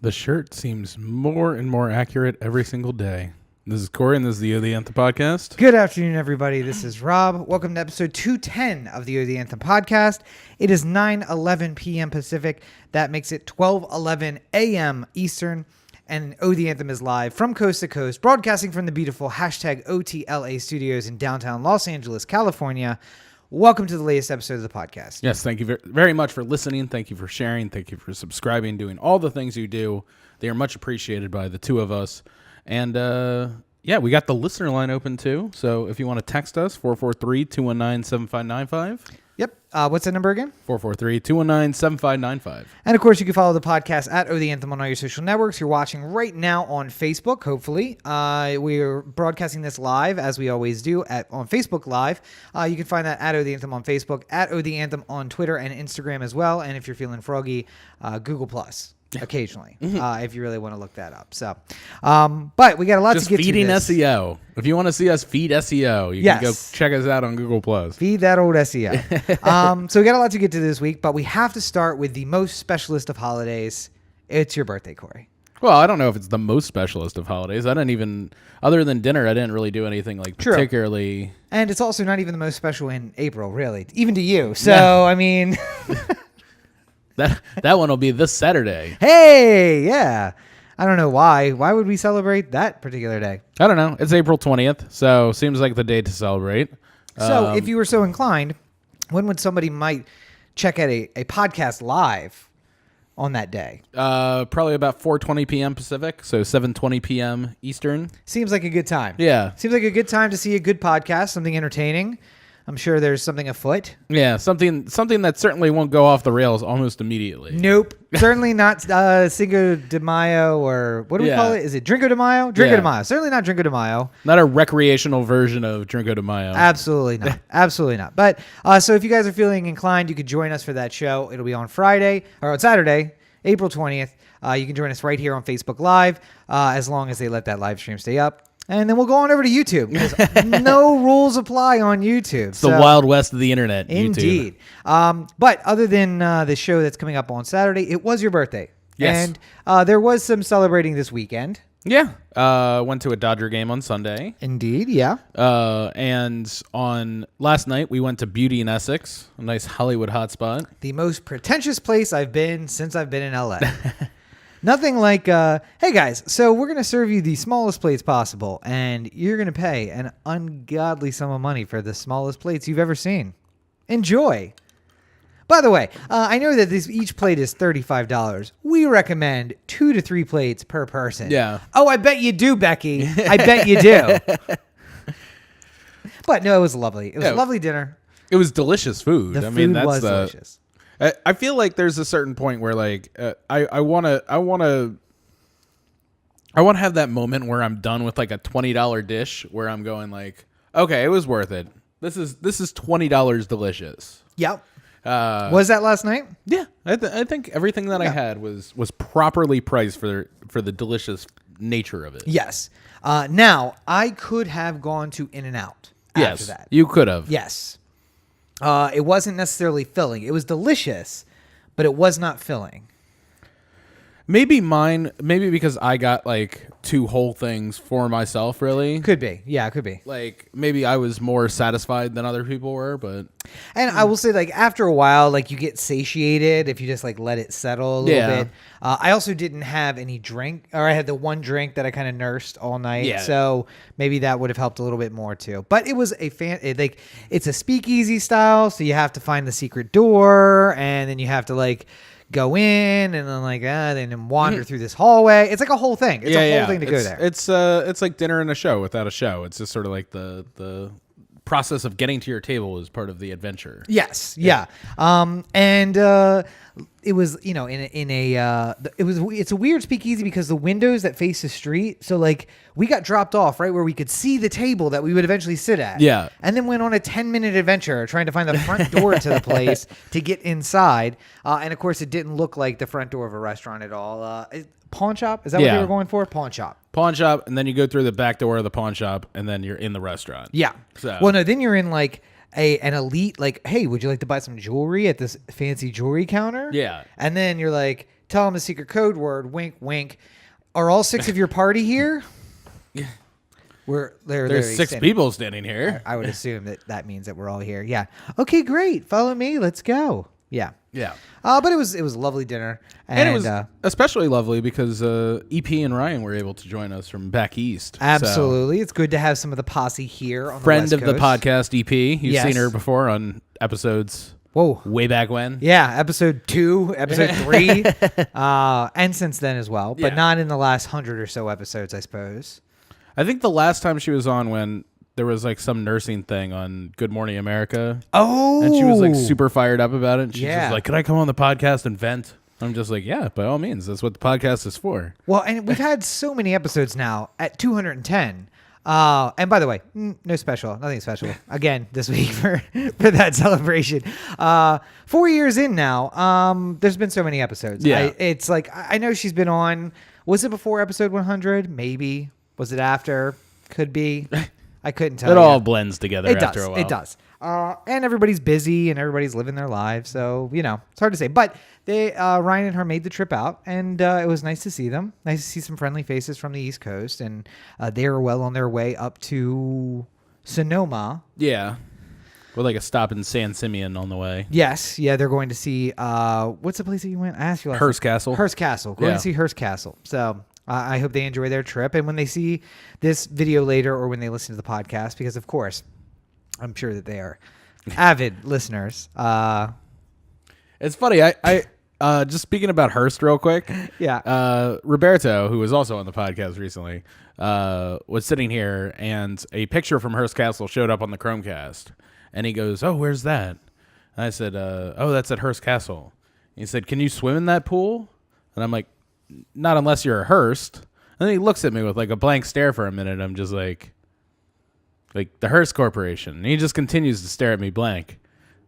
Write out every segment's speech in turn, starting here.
The shirt seems more and more accurate every single day. This is Cory, and this is the O The Anthem Podcast. Good afternoon, everybody. This is Rob. Welcome to episode 210 of the O The Anthem Podcast. It is 9:11 p.m. Pacific. That makes it 12:11 a.m. Eastern. And O The Anthem is live from coast to coast, broadcasting from the beautiful #OTLA studios in downtown Los Angeles, California. Welcome to the latest episode of the podcast. Yes, thank you very much for listening. Thank you for sharing. Thank you for subscribing, doing all the things you do. They are much appreciated by the two of us. And, we got the listener line open, too. So if you want to text us, 443-219-7595. Yep. What's the number again? 443-219-7595. And, of course, you can follow the podcast at O The Anthem on all your social networks. You're watching right now on Facebook, hopefully. We are broadcasting this live, as we always do, on Facebook Live. You can find that at O The Anthem on Facebook, at O The Anthem on Twitter and Instagram as well. And if you're feeling froggy, Google+. Occasionally, if you really want to look that up. So, but we got a lot to get to. Just feeding SEO. If you want to see us feed SEO, you can go check us out on Google+. Feed that old SEO. So we got a lot to get to this week, but we have to start with the most specialist of holidays. It's your birthday, Cory. Well, I don't know if it's the most specialist of holidays. I didn't even, other than dinner, I didn't really do anything like particularly. And it's also not even the most special in April, really, even to you. So, I mean... That one will be this Saturday. Hey, yeah. I don't know why. Why would we celebrate that particular day? I don't know. It's April 20th, so seems like the day to celebrate. So if you were so inclined, when would somebody might check out a podcast live on that day? Probably about 4:20 p.m. Pacific, so 7:20 p.m. Eastern. Seems like a good time. Yeah. Seems like a good time to see a good podcast, something entertaining. I'm sure there's something afoot. Yeah, something that certainly won't go off the rails almost immediately. Nope. Certainly not Cinco de Mayo, or what do we call it? Is it Drinko de Mayo? Drinko de Mayo. Certainly not Drinko de Mayo. Not a recreational version of Drinko de Mayo. Absolutely not. Absolutely not. But so if you guys are feeling inclined, you could join us for that show. It'll be on Saturday, April 20th. You can join us right here on Facebook Live, as long as they let that live stream stay up. And then we'll go on over to YouTube, because no rules apply on YouTube. It's the Wild West of the internet, Indeed. YouTube. But other than the show that's coming up on Saturday, it was your birthday. Yes. And there was some celebrating this weekend. Yeah. Went to a Dodger game on Sunday. Indeed, yeah. And on last night, we went to Beauty in Essex, a nice Hollywood hotspot. The most pretentious place I've been since I've been in LA. Nothing like, hey guys, so we're going to serve you the smallest plates possible, and you're going to pay an ungodly sum of money for the smallest plates you've ever seen. Enjoy. By the way, I know that each plate is $35. We recommend 2 to 3 plates per person. Yeah. Oh, I bet you do, Becky. I bet you do. But no, it was lovely. It was a lovely dinner. It was delicious food. The food was delicious. I feel like there's a certain point where like I want to have that moment where I'm done with like a $20 dish where I'm going like, okay, it was worth it. This is $20 delicious. Yep. Was that last night? Yeah, I think everything that I had was properly priced for the delicious nature of it. Yes. Now I could have gone to In-N-Out after that. You could have. Yes. It wasn't necessarily filling. It was delicious, but it was not filling. Maybe because I got like 2 whole things for myself, really. Could be. Yeah, it could be. Like maybe I was more satisfied than other people were, but... And I will say, like, after a while, like, you get satiated if you just, like, let it settle a little bit. I also didn't have any drink, or I had the one drink that I kind of nursed all night. Yeah. So maybe that would have helped a little bit more, too. But it was it's a speakeasy style, so you have to find the secret door, and then you have to, like... go in and then wander through this hallway. It's like a whole thing. It's a whole thing to go there. It's like dinner and a show without a show. It's just sort of like the process of getting to your table is part of the adventure. Yes. Yeah. It was, it's a weird speakeasy because the windows that face the street. So like we got dropped off right where we could see the table that we would eventually sit at. Yeah. And then went on a 10-minute adventure trying to find the front door to the place to get inside. And of course it didn't look like the front door of a restaurant at all. Pawn shop? Is that what they were going for? Pawn shop. Pawn shop. And then you go through the back door of the pawn shop and then you're in the restaurant. Yeah. So. Well, no, then you're in like an elite, like, hey, would you like to buy some jewelry at this fancy jewelry counter? Yeah. And then you're like, tell them a secret code word. Wink, wink. Are all 6 of your party here? Yeah. There's 6 people standing here. I would assume that means that we're all here. Yeah. Okay, great. Follow me. Let's go. Yeah. Yeah. But it was a lovely dinner. And it was especially lovely because EP and Ryan were able to join us from back east. Absolutely. So. It's good to have some of the posse here on friend the West of Coast. The podcast, EP. You've seen her before on episodes way back when. Yeah, episode 2, episode 3, and since then as well, but not in the last 100 or so episodes, I suppose. I think the last time she was on when there was like some nursing thing on Good Morning America. Oh. And she was like super fired up about it. And she's just like, can I come on the podcast and vent? I'm just like, yeah, by all means. That's what the podcast is for. Well, and we've had so many episodes now at 210. And by the way, nothing special. Again, this week for that celebration. 4 years in now, there's been so many episodes. Yeah. It's like, I know she's been on, was it before episode 100? Maybe. Was it after? Could be. I couldn't tell you. It all blends together after a while. It does. And everybody's busy and everybody's living their lives. So, it's hard to say. But Ryan and her made the trip out, and it was nice to see them. Nice to see some friendly faces from the East Coast. And they were well on their way up to Sonoma. Yeah. With like a stop in San Simeon on the way. Yes. Yeah, they're going to see, what's the place that you went? I asked you last Hearst Castle. Hearst Castle. Going to see Hearst Castle. So I hope they enjoy their trip. And when they see this video later or when they listen to the podcast, because of course, I'm sure that they are avid listeners. It's funny. I just speaking about Hearst real quick. Yeah. Roberto, who was also on the podcast recently, was sitting here and a picture from Hearst Castle showed up on the Chromecast. And he goes, "Oh, where's that?" And I said, "Oh, that's at Hearst Castle." And he said, "Can you swim in that pool?" And I'm like, "Not unless you're a Hearst." And then he looks at me with like a blank stare for a minute. I'm just like the Hearst Corporation. And he just continues to stare at me blank.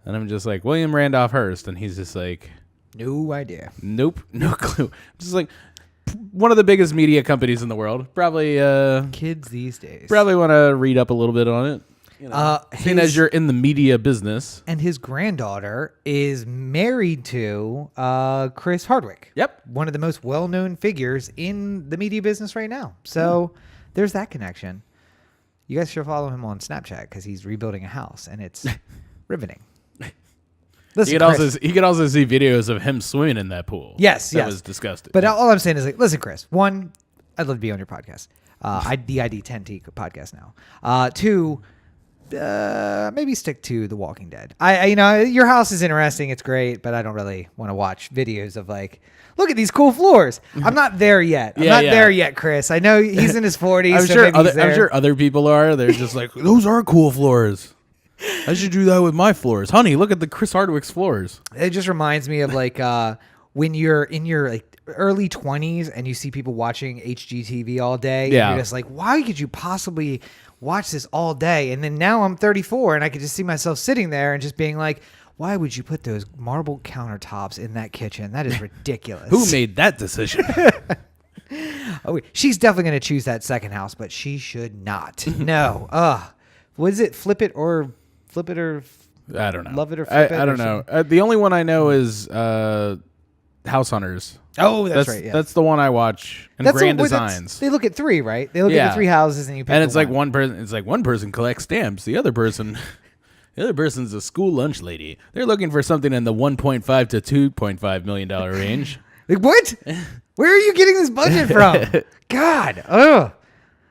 And I'm just like, William Randolph Hearst. And he's just like, no idea. Nope. No clue. I'm just like, one of the biggest media companies in the world. Probably kids these days. Probably want to read up a little bit on it. Seeing as you're in the media business. And his granddaughter is married to Chris Hardwick. Yep. One of the most well-known figures in the media business right now. So there's that connection. You guys should follow him on Snapchat because he's rebuilding a house, and it's riveting. Listen, he could also see videos of him swimming in that pool. Yes, that was disgusting. But all I'm saying is, like, listen, Chris. 1, I'd love to be on your podcast. The ID10T podcast now. 2, maybe stick to The Walking Dead. Your house is interesting. It's great, but I don't really want to watch videos of like, look at these cool floors. I'm not there yet. I'm not there yet, Chris. I know he's in his 40s. I'm sure other people are. They're just like, those are cool floors. I should do that with my floors. Honey, look at the Chris Hardwick's floors. It just reminds me of like when you're in your like early 20s and you see people watching HGTV all day. Yeah. And you're just like, why could you possibly watch this all day? And then now I'm 34 and I could just see myself sitting there and just being like, why would you put those marble countertops in that kitchen? That is ridiculous. Who made that decision? She's definitely going to choose that second house, but she should not. No. What is it? Flip it or I don't know. Love it or flip it? I don't know. The only one I know is House Hunters. Oh, that's right. Yeah. That's the one I watch. And Grand Designs. They look at 3, right? They look at the 3 houses and you pick and it's one. like one person. It's like one person collects stamps. The other person's a school lunch lady. They're looking for something in the $1.5 to $2.5 million range. Like what? Where are you getting this budget from? God, I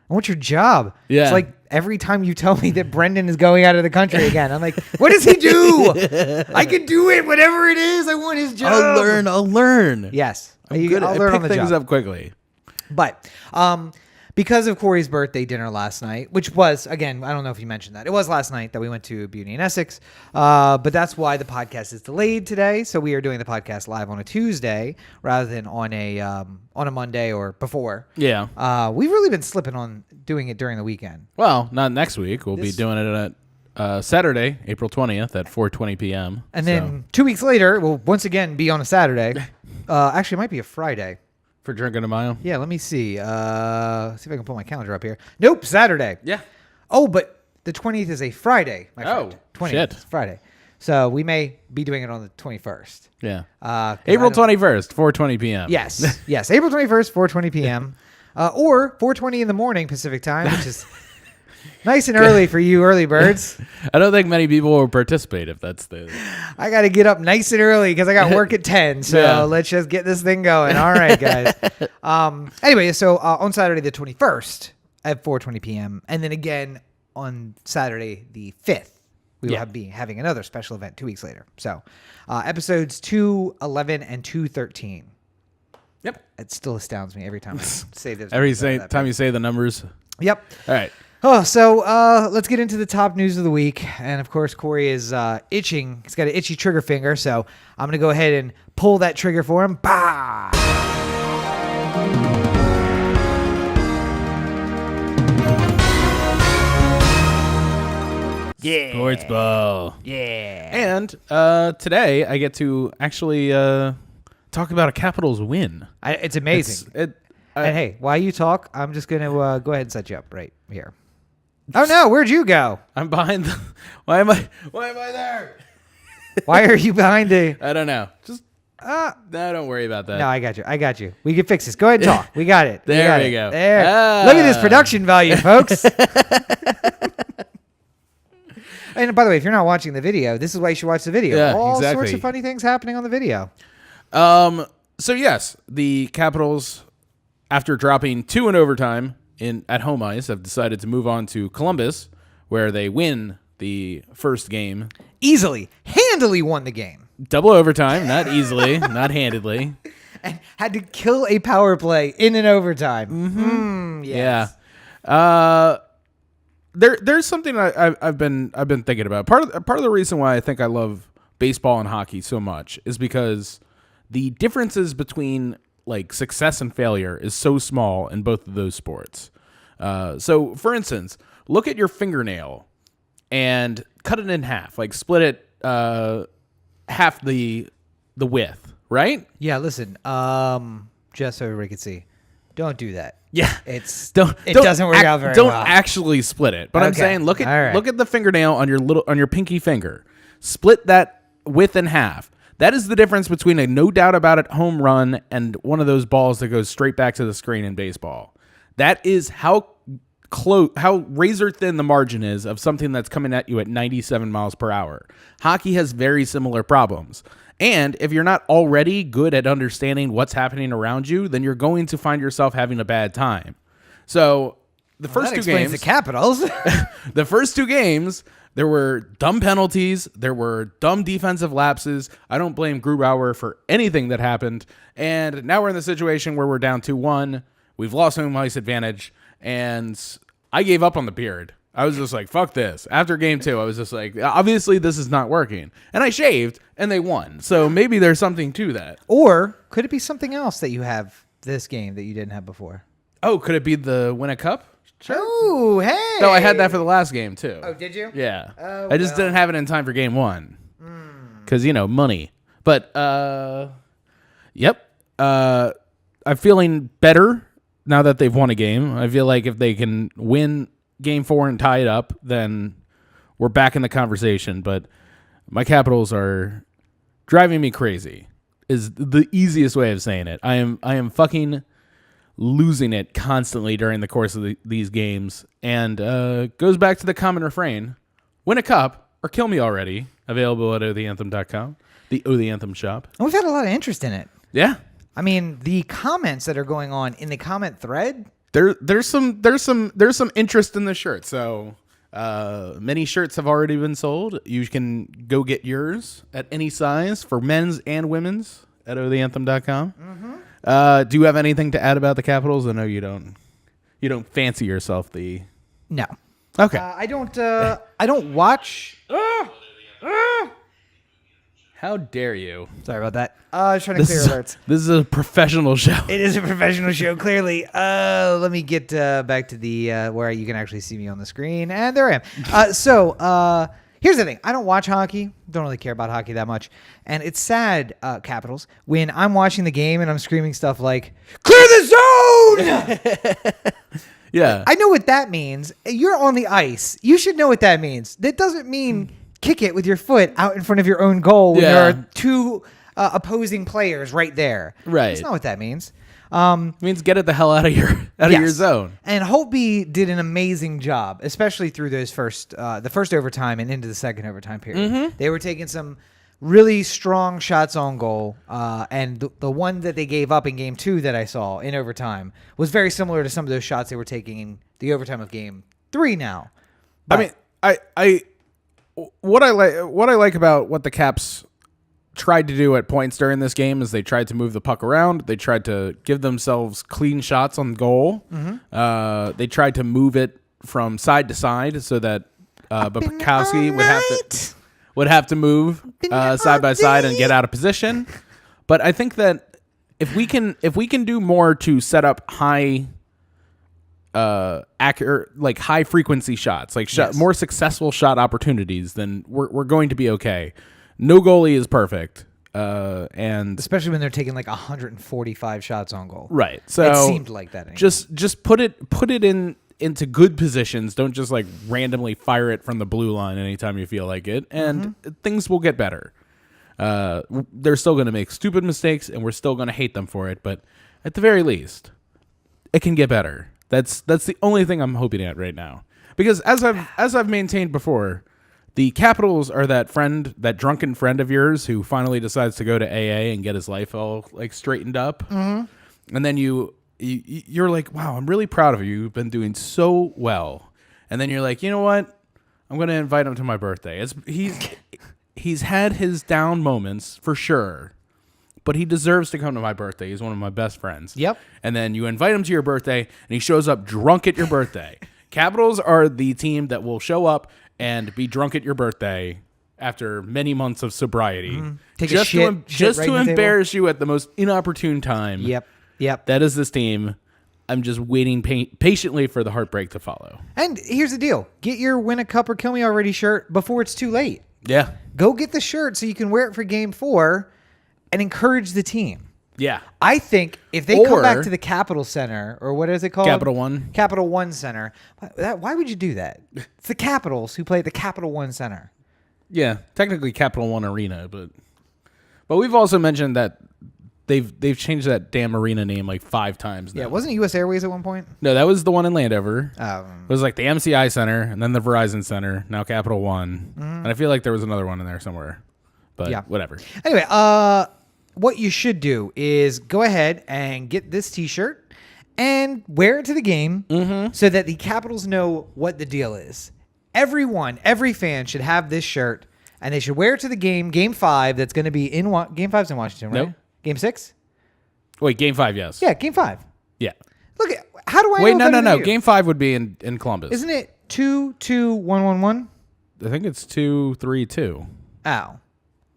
want your job. Yeah. It's like every time you tell me that Brendan is going out of the country again, I'm like, what does he do? I can do it, whatever it is. I want his job. I'll learn. Yes. I'll learn on the things job. up quickly. But because of Cory's birthday dinner last night, which was, again, I don't know if you mentioned that. It was last night that we went to Beauty in Essex. But that's why the podcast is delayed today. So we are doing the podcast live on a Tuesday rather than on a Monday or before. Yeah. We've really been slipping on doing it during the weekend. Well, not next week. We'll be doing it at Saturday, April 20th at 4:20 p.m. And then 2 weeks later, we'll once again be on a Saturday. Actually, it might be a Friday. For Drinking a Mile? Yeah, let me see. See if I can pull my calendar up here. Nope, Saturday. Yeah. Oh, but the 20th is a Friday, my friend. 20th shit. is Friday. So we may be doing it on the 21st. Yeah. April 21st, 4:20 p.m. Yes. Yes. April 21st, 4:20 p.m. Or 4:20 in the morning Pacific time, which is nice and early for you early birds. I don't think many people will participate if that's the... I got to get up nice and early because I got work at 10. So let's just get this thing going. All right, guys. Anyway, so on Saturday the 21st at 4:20 p.m. and then again on Saturday the 5th, we will be having another special event 2 weeks later. So episodes 211 and 213. Yep. It still astounds me every time I say this. Time you say the numbers. Yep. All right. Oh, so let's get into the top news of the week. And of course, Cory is itching. He's got an itchy trigger finger. So I'm going to go ahead and pull that trigger for him. Bah! Yeah. Sports ball. Yeah. And today I get to actually talk about a Capitals win. It's amazing. And hey, while you talk, I'm just going to go ahead and set you up right here. Oh no, where'd you go? I'm behind the... Why am I there? Why are you behind the... I don't know. Just... no, don't worry about that. No, I got you. We can fix this. Go ahead and talk. We got it. There we go. There. Look at this production value, folks. And by the way, if you're not watching the video, this is why you should watch the video. Yeah, All exactly. sorts of funny things happening on the video. So yes, the Capitals, after dropping 2 in overtime at home ice, have decided to move on to Columbus, where they win the first game. Handily won the game. Double overtime, not easily, not handedly. And had to kill a power play in an overtime. Mm-hmm. Yes. Yeah. There's something I've been thinking about. Part of the reason why I think I love baseball and hockey so much is because the differences between like success and failure is so small in both of those sports. So for instance, look at your fingernail and cut it in half, like split it half the width, right? Yeah, listen, just so everybody can see, don't do that. Yeah, it doesn't work out very well. Don't actually split it. But I'm saying look at the fingernail on your pinky finger. Split that width in half. That is the difference between a no doubt about it home run and one of those balls that goes straight back to the screen in baseball. That is how razor thin the margin is of something that's coming at you at 97 miles per hour. Hockey has very similar problems. And if you're not already good at understanding what's happening around you, then you're going to find yourself having a bad time. So the first two games, the Capitals. The first 2 games, there were dumb penalties. There were dumb defensive lapses. I don't blame Grubauer for anything that happened. And now we're in the situation where we're down 2-1. We've lost home ice advantage. And I gave up on the beard. I was just like, fuck this. After game 2, I was just like, obviously this is not working. And I shaved, and they won. So maybe there's something to that. Or could it be something else that you have this game that you didn't have before? Oh, could it be the win a cup? Sure. Oh, hey. No, I had that for the last game, too. Oh, did you? Yeah. Oh, I just didn't have it in time for game 1. Because, money. But, yep. I'm feeling better now that they've won a game. I feel like if they can win game 4 and tie it up, then we're back in the conversation. But my Capitals are driving me crazy is the easiest way of saying it. I am fucking losing it constantly during the course of these games, and goes back to the common refrain: win a cup or kill me already. Available at otheanthem.com, the O The Anthem shop. We've had a lot of interest in it. Yeah. I mean, the comments that are going on in the comment thread. There's some interest in the shirt. So many shirts have already been sold. You can go get yours at any size for men's and women's at otheanthem.com. Mm-hmm. Do you have anything to add about the Capitals? I know you don't. You don't fancy yourself the. No. Okay. I don't watch. How dare you? Sorry about that. I was trying to clear alerts. This is a professional show. It is a professional show, clearly. Let me get back to the where you can actually see me on the screen. And there I am. Here's the thing. I don't watch hockey. Don't really care about hockey that much. And it's sad, Capitals, when I'm watching the game and I'm screaming stuff like, clear the zone! Yeah. I know what that means. You're on the ice. You should know what that means. That doesn't mean kick it with your foot out in front of your own goal when there are two opposing players right there. Right. That's not what that means. It means get it the hell out of your zone. And Holtby did an amazing job, especially through those the first overtime and into the second overtime period. Mm-hmm. They were taking some really strong shots on goal, and the one that they gave up in game 2 that I saw in overtime was very similar to some of those shots they were taking in the overtime of game 3 now. But, I mean, what I like about what the Caps tried to do at points during this game is they tried to move the puck around. They tried to give themselves clean shots on goal. Mm-hmm. They tried to move it from side to side so that Bukowski would have to move side by side and get out of position. But I think that if we can do more to set up high accurate, like high frequency shots, like more successful shot opportunities, then we're going to be okay. No goalie is perfect, and especially when they're taking like 145 shots on goal. Right. So it seemed like that. Anyway. Just put it into good positions. Don't just like randomly fire it from the blue line anytime you feel like it, and things will get better. They're still going to make stupid mistakes, and we're still going to hate them for it. But at the very least, it can get better. That's the only thing I'm hoping at right now. Because as I've maintained before, the Capitals are that drunken friend of yours who finally decides to go to AA and get his life all like straightened up, and then you're like, wow, I'm really proud of you. You've been doing so well, and then you're like, you know what? I'm going to invite him to my birthday. He's had his down moments for sure, but he deserves to come to my birthday. He's one of my best friends. Yep. And then you invite him to your birthday, and he shows up drunk at your birthday. Capitals are the team that will show up and be drunk at your birthday after many months of sobriety. Take a shit just right to in the embarrass you at the most inopportune time. Yep. That is this team. I'm just waiting patiently for the heartbreak to follow. And here's the deal. Get your Win a Cup or Kill Me Already shirt before it's too late. Yeah. Go get the shirt so you can wear it for game 4 and encourage the team. Yeah. I think if they come back to the Capital Center, or what is it called? Capital One. Capital One Center. Why would you do that? It's the Capitals who play at the Capital One Center. Yeah, technically Capital One Arena, but we've also mentioned that they've changed that damn arena name like 5 times now. Yeah, wasn't it U.S. Airways at one point? No, that was the one in Landover. It was like the MCI Center and then the Verizon Center, now Capital One. And I feel like there was another one in there somewhere. But whatever. Anyway, what you should do is go ahead and get this T-shirt and wear it to the game so that the Capitals know what the deal is. Every fan should have this shirt, and they should wear it to the game, Game 5, that's going to be in Game 5's in Washington, right? Nope. Game 6? Wait, Game 5, yes. Yeah, Game 5. Yeah. Look, how do I Wait, know? no. Game 5 would be in Columbus. Isn't it 2-2-1-1-1? I think it's 2-3-2. Ow.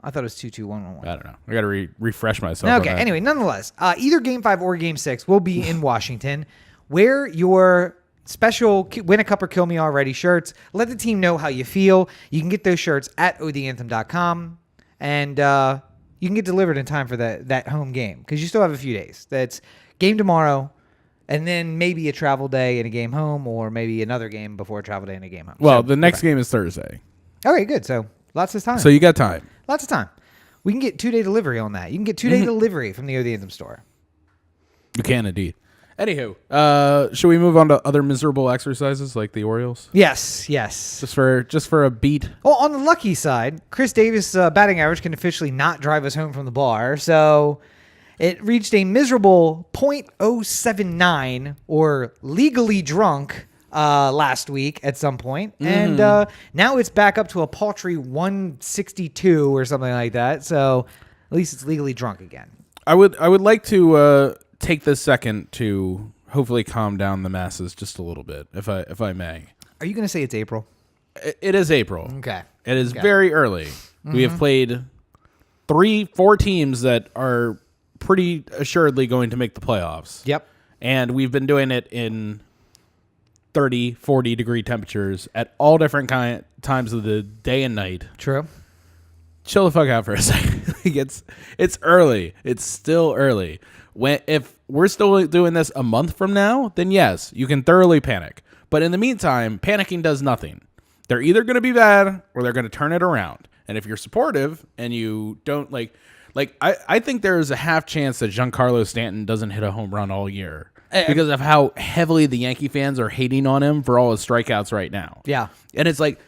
I thought it was 2-2-1-1-1. I don't know. I got to refresh myself. Okay, anyway, nonetheless, either Game 5 or Game 6 will be in Washington. Wear your special Win a Cup or Kill Me Already shirts. Let the team know how you feel. You can get those shirts at otheanthem.com, and you can get delivered in time for that home game because you still have a few days. That's game tomorrow, and then maybe a travel day and a game home, or maybe another game before a travel day and a game home. Well, the next game is Thursday. Okay, good. So lots of time. So you got time. Lots of time. We can get 2-day delivery on that. You can get 2-day delivery from the O The Anthem store. You can indeed. Anywho, should we move on to other miserable exercises like the Orioles? Yes. Just for a beat. Well, on the lucky side, Chris Davis' batting average can officially not drive us home from the bar. So it reached a miserable .079, or legally drunk, last week at some point. And now it's back up to a paltry 162 or something like that. So at least it's legally drunk again. I would like to take this second to hopefully calm down the masses just a little bit, if I may. Are you going to say it's April? It is April. Okay. It is very early. We have played 4 teams that are pretty assuredly going to make the playoffs. Yep. And we've been doing it in 30, 40 degree temperatures at all different times of the day and night. True. Chill the fuck out for a second. It's early. It's still early. If we're still doing this a month from now, then yes, you can thoroughly panic. But in the meantime, panicking does nothing. They're either going to be bad or they're going to turn it around. And if you're supportive and you don't I think there's a half chance that Giancarlo Stanton doesn't hit a home run all year because of how heavily the Yankee fans are hating on him for all his strikeouts right now. Yeah. And it's like,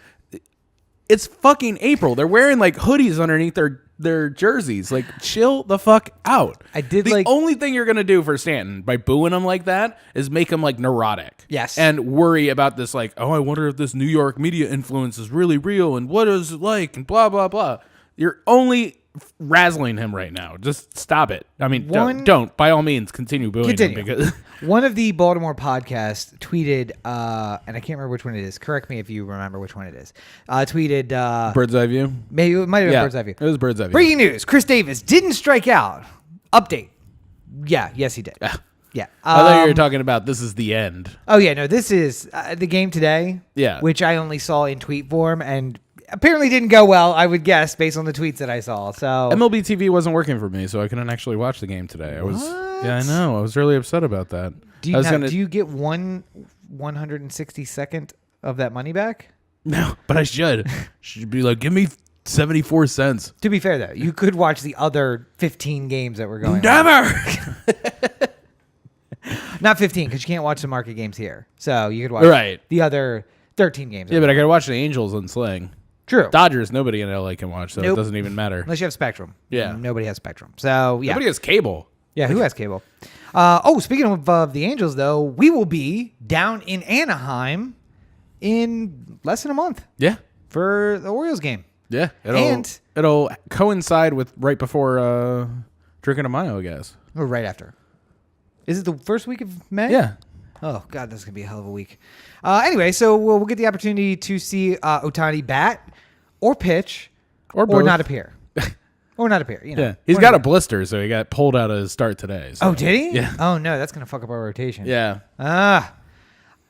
it's fucking April. They're wearing like hoodies underneath their jerseys. Like, chill the fuck out. The only thing you're gonna do for Stanton by booing him like that is make him like neurotic. Yes. And worry about this, like, oh, I wonder if this New York media influence is really real and what is it like and blah blah blah. You're only razzling him right now. Just stop it. I mean, don't by all means continue booing him because one of the Baltimore podcasts tweeted, and I can't remember which one it is. Correct me if you remember which one it is. Tweeted Bird's Eye View. Maybe it might have been Bird's Eye View. It was Bird's Eye View. Breaking news: Chris Davis didn't strike out. Update. Yes, he did. Yeah. I thought you were talking about this is the end. Oh yeah, no, this is the game today. Yeah. Which I only saw in tweet form and apparently didn't go well, I would guess, based on the tweets that I saw. So MLB TV wasn't working for me, so I couldn't actually watch the game today. Yeah, I know. I was really upset about that. Do you get 1/162nd of that money back? No, but I should. Should be like, give me 74 cents. To be fair, though, you could watch the other 15 games that were going on. Never! Not 15, because you can't watch the market games here. So you could watch the other 13 games. Yeah, but I got to watch the Angels and Sling. True. Dodgers, nobody in LA can watch, so it doesn't even matter. Unless you have Spectrum. Yeah. Nobody has Spectrum. So, yeah. Nobody has cable. Yeah, who has cable? Speaking of the Angels, though, we will be down in Anaheim in less than a month. Yeah. For the Orioles game. Yeah. It'll coincide with right before Drinking of Mayo, I guess. Or right after. Is it the first week of May? Yeah. Oh, God, that's going to be a hell of a week. Anyway, so we'll get the opportunity to see Ohtani bat or pitch or not appear. Or not appear, you know. Yeah, he's got a blister, so he got pulled out of his start today. So. Oh, did he? Yeah. Oh, no, that's going to fuck up our rotation. Yeah.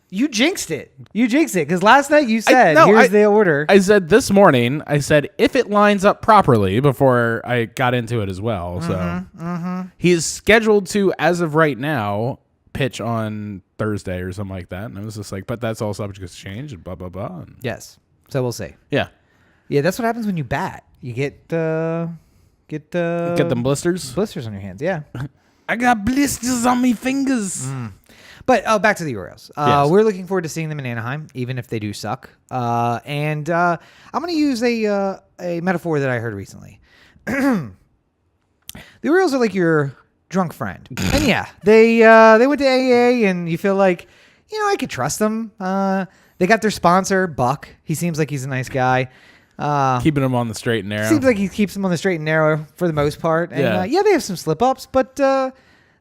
You jinxed it. Because last night you said, here's the order. I said this morning, if it lines up properly before I got into it as well. He's scheduled to, as of right now, pitch on Thursday or something like that. And I was just like, but that's all subject to change and blah, blah, blah. And yes. So we'll see. Yeah. Yeah, that's what happens when you bat. You get them blisters? Blisters on your hands, yeah. I got blisters on my fingers. But back to the Orioles. Yes. We're looking forward to seeing them in Anaheim, even if they do suck. And I'm going to use a metaphor that I heard recently. The Orioles are like your drunk friend. And yeah, they went to AA, and you feel like, I could trust them. They got their sponsor, Buck. He seems like he's a nice guy. Keeping them on the straight and narrow. Seems like he keeps them on the straight and narrow for the most part. And they have some slip-ups, but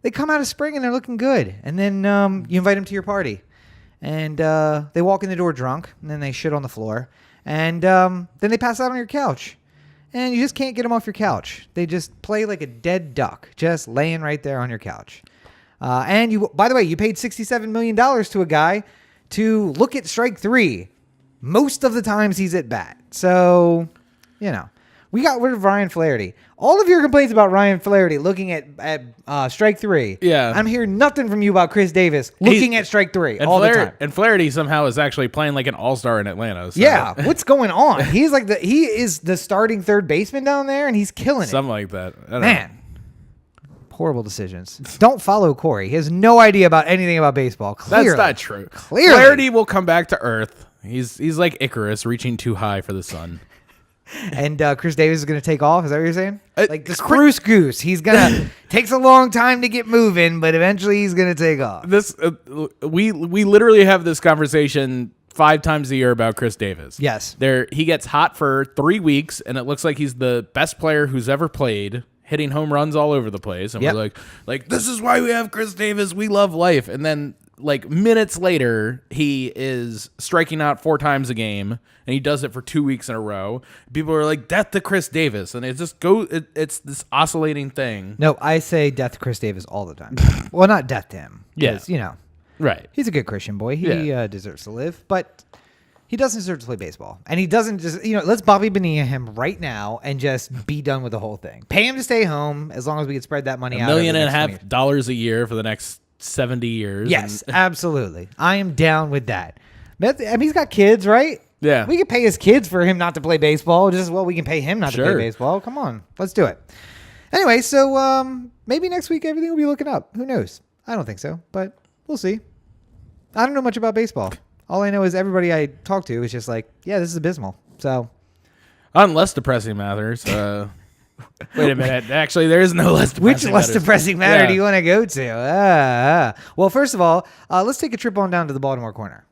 they come out of spring and they're looking good. And then you invite them to your party. And they walk in the door drunk, and then they shit on the floor. And then they pass out on your couch. And you just can't get them off your couch. They just play like a dead duck, just laying right there on your couch. And you, by the way, you paid $67 million to a guy to look at strike three. Most of the times he's at bat. So, we got rid of Ryan Flaherty. All of your complaints about Ryan Flaherty looking at strike three. Yeah. I'm hearing nothing from you about Chris Davis looking at strike three all the time. And Flaherty somehow is actually playing like an all-star in Atlanta. So. Yeah. What's going on? He is the starting third baseman down there, and he's killing it. Something like that. Man. Horrible decisions. Don't follow Cory. He has no idea about anything about baseball. Clearly. That's not true. Clearly. Flaherty will come back to earth. He's like Icarus reaching too high for the sun. And Chris Davis is going to take off. Is that what you're saying? Like the spruce goose. He's going to takes a long time to get moving, but eventually he's going to take off. We literally have this conversation 5 times a year about Chris Davis. Yes. He gets hot for 3 weeks, and it looks like he's the best player who's ever played, hitting home runs all over the place. And we're like, this is why we have Chris Davis. We love life. And then minutes later, he is striking out 4 times a game, and he does it for 2 weeks in a row. People are like, death to Chris Davis, and it just it's this oscillating thing. No, I say death to Chris Davis all the time. Well, not death to him. Yes, right. He's a good Christian boy. He deserves to live, but he doesn't deserve to play baseball, and he doesn't just let's Bobby Bonilla him right now and just be done with the whole thing. Pay him to stay home as long as we can spread that money out. $1.5 million a year for the next 70 years. Yes, absolutely. I am down with that. I mean, he's got kids, right? Yeah. We could pay his kids for him not to play baseball just as well we can pay him not to play baseball. Come on. Let's do it. Anyway, so maybe next week everything will be looking up. Who knows? I don't think so, but we'll see. I don't know much about baseball. All I know is everybody I talk to is just like, yeah, this is abysmal. So, on less depressing matters, wait a minute. Actually, there is no less depressing which less depressing matter do you want to go to? Well, first of all, let's take a trip on down to the Baltimore corner.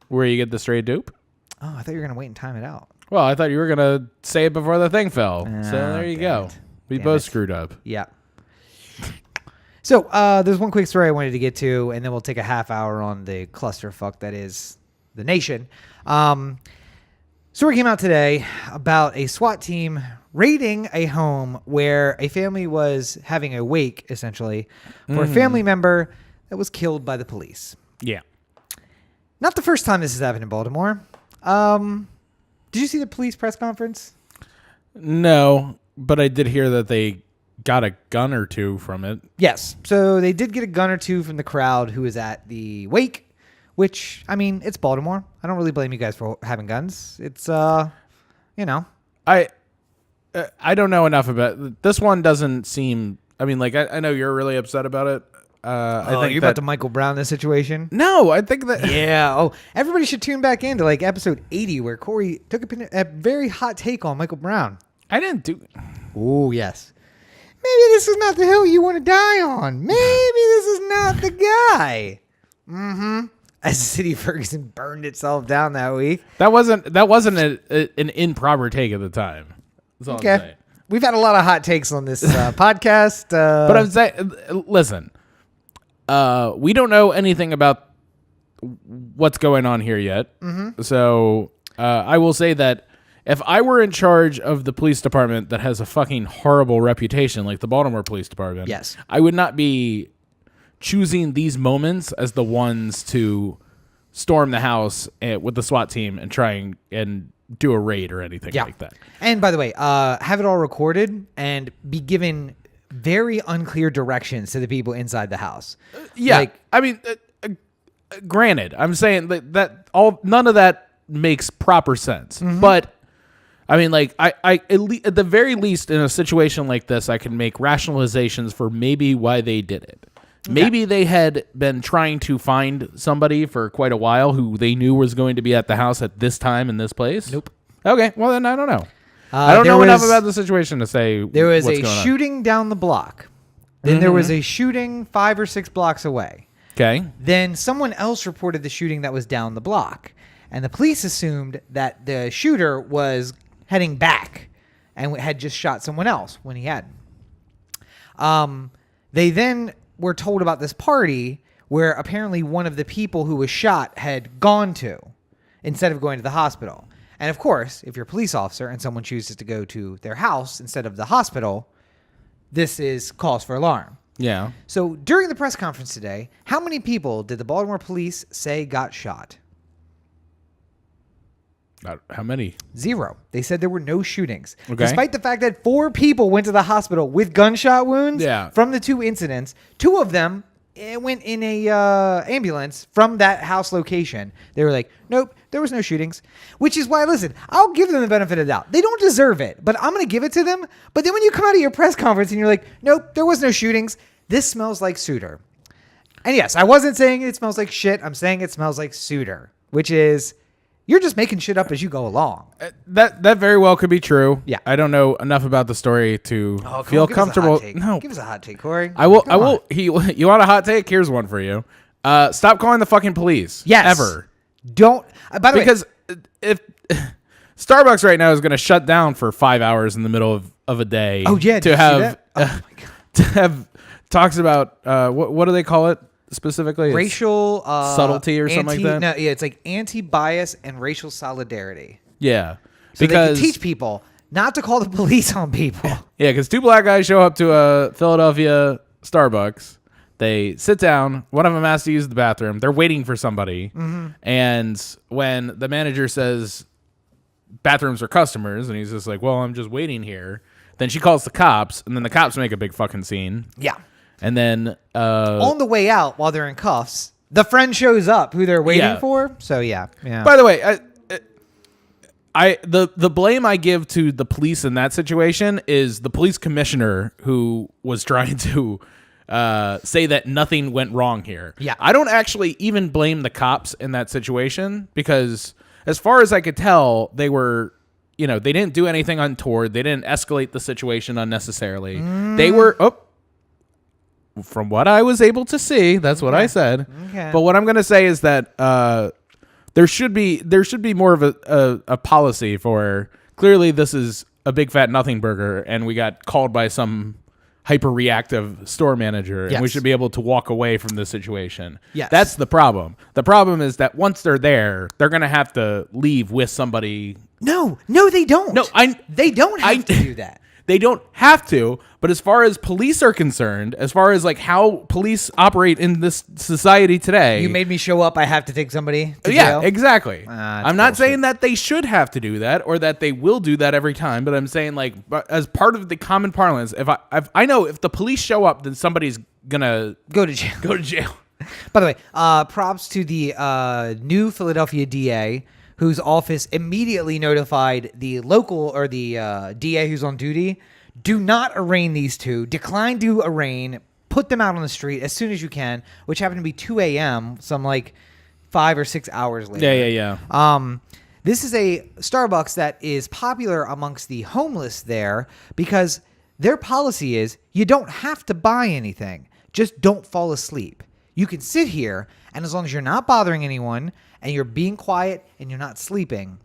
Where you get the straight dupe? Oh, I thought you were going to wait and time it out. Well, I thought you were going to say it before the thing fell. So there you go. We both screwed up. Yeah. So there's one quick story I wanted to get to, and then we'll take a half hour on the clusterfuck that is the nation. Story came out today about a SWAT team raiding a home where a family was having a wake, essentially, for a family member that was killed by the police. Yeah. Not the first time this has happened in Baltimore. Did you see the police press conference? No, but I did hear that they got a gun or two from it. Yes. So they did get a gun or two from the crowd who was at the wake, which, I mean, it's Baltimore. I don't really blame you guys for having guns. It's, you know. I don't know enough about this one. Doesn't seem. I mean, like I know you're really upset about it. I think you're about to Michael Brown this situation. No, I think that. Yeah. Oh, everybody should tune back into like episode 80 where Cory took a very hot take on Michael Brown. I didn't do. Oh yes. Maybe this is not the hill you want to die on. Maybe this is not the guy. Mm-hmm. As the city of Ferguson burned itself down that week. That wasn't an improper take at the time. That's all I'm saying. We've had a lot of hot takes on this podcast. But I'm saying, listen, we don't know anything about what's going on here yet. Mm-hmm. So I will say that if I were in charge of the police department that has a fucking horrible reputation, like the Baltimore Police Department, yes, I would not be choosing these moments as the ones to storm the house with the SWAT team and try and do a raid or anything like that. And by the way, have it all recorded and be given very unclear directions to the people inside the house. I mean, granted, I'm saying that none of that makes proper sense, but I mean, like, at the very least, in a situation like this, I can make rationalizations for maybe why they did it. Okay. Maybe they had been trying to find somebody for quite a while who they knew was going to be at the house at this time in this place. Nope. Okay, well, then I don't know. I don't know enough about the situation to say there was what's a going on. shooting down the block. Then there was a shooting 5 or 6 blocks away. Okay. Then someone else reported the shooting that was down the block. And the police assumed that the shooter was heading back and had just shot someone else when he hadn't. They then were told about this party where apparently one of the people who was shot had gone to instead of going to the hospital. And of course, if you're a police officer and someone chooses to go to their house instead of the hospital, this is cause for alarm. Yeah. So during the press conference today, how many people did the Baltimore police say got shot? How many? 0. They said there were no shootings. Okay. Despite the fact that 4 people went to the hospital with gunshot wounds from the 2 incidents. 2 of them went in a ambulance from that house location. They were like, nope, there was no shootings. Which is why, listen, I'll give them the benefit of the doubt. They don't deserve it, but I'm going to give it to them. But then when you come out of your press conference and you're like, nope, there was no shootings. This smells like Suitor. And yes, I wasn't saying it smells like shit. I'm saying it smells like Suitor, which is... You're just making shit up as you go along. That very well could be true. Yeah. I don't know enough about the story to feel comfortable. No. Give us a hot take, Cory. I will. You want a hot take? Here's one for you. Stop calling the fucking police. Yes. Ever. Don't. By the way. Because if Starbucks right now is going to shut down for 5 hours in the middle of a day. Oh, yeah. To have, oh my God. To have talks about, what do they call it? Specifically, racial subtlety or something like that. No, yeah, it's like anti-bias and racial solidarity. Yeah, so because they can teach people not to call the police on people. Yeah, because 2 black guys show up to a Philadelphia Starbucks. They sit down. One of them has to use the bathroom. They're waiting for somebody, and when the manager says bathrooms are customers, and he's just like, "Well, I'm just waiting here." Then she calls the cops, and then the cops make a big fucking scene. Yeah. And then on the way out, while they're in cuffs, the friend shows up who they're waiting for. So yeah. By the way, The blame I give to the police in that situation is the police commissioner who was trying to say that nothing went wrong here. Yeah. I don't actually even blame the cops in that situation because as far as I could tell, they were, they didn't do anything untoward. They didn't escalate the situation unnecessarily. They were, from what I was able to see, that's what I said. Okay. But what I'm going to say is that there should be more of a policy for, clearly this is a big fat nothing burger and we got called by some hyper-reactive store manager and we should be able to walk away from the situation. Yes. That's the problem. The problem is that once they're there, they're going to have to leave with somebody. No, they don't. No, they don't have to do that. They don't have to, but as far as police are concerned, as far as like how police operate in this society today, You made me show up. I have to take somebody to jail. yeah, exactly. I'm not bullshit. saying that they should have to do that or that they will do that every time, but I'm saying like as part of the common parlance, if I know if the police show up, then somebody's gonna Go to jail. go to jail. By the way, props to the new Philadelphia DA, whose office immediately notified the local or the DA who's on duty, do not arraign these two. Decline to arraign. Put them out on the street as soon as you can, which happened to be 2 a.m., some like 5 or 6 hours later. Yeah. This is a Starbucks that is popular amongst the homeless there because their policy is you don't have to buy anything. Just don't fall asleep. You can sit here, and as long as you're not bothering anyone and you're being quiet and you're not sleeping,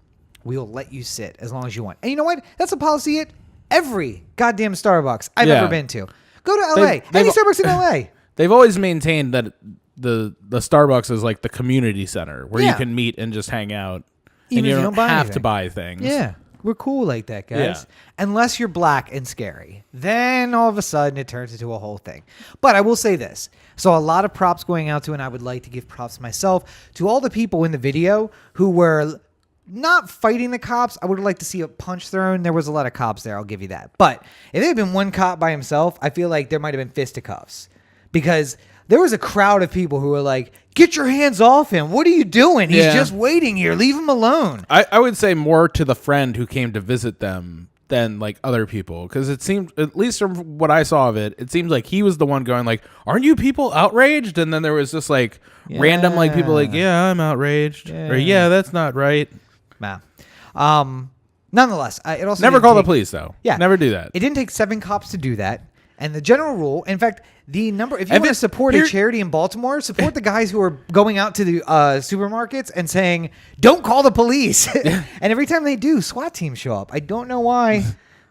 we'll let you sit as long as you want. And you know what? That's a policy at every goddamn Starbucks I've ever been to. Go to LA. Any Starbucks in LA. They've always maintained that the Starbucks is like the community center where you can meet and just hang out. Even and you if you don't don't buy have anything. to buy things. Yeah. We're cool like that, guys. Yeah. Unless you're black and scary. Then all of a sudden it turns into a whole thing. But I will say this. So a lot of props going out to, and I would like to give props myself, to all the people in the video who were not fighting the cops. I would like to see a punch thrown. There was a lot of cops there. I'll give you that. But if there had been one cop by himself, I feel like there might have been fisticuffs. Because there was a crowd of people who were like, get your hands off him. What are you doing? He's just waiting here. Leave him alone. I would say more to the friend who came to visit them than like other people. Because it seemed, at least from what I saw of it, it seems like he was the one going like, aren't you people outraged? And then there was just like random like people like, yeah, I'm outraged. Yeah. Or yeah, that's not right. Nah. Nonetheless, it also Never didn't call the take- police though. Yeah. Never do that. It didn't take 7 cops to do that. And the general rule, in fact, the number, if you want to support a charity in Baltimore, support the guys who are going out to the supermarkets and saying, don't call the police. And every time they do, SWAT teams show up. I don't know why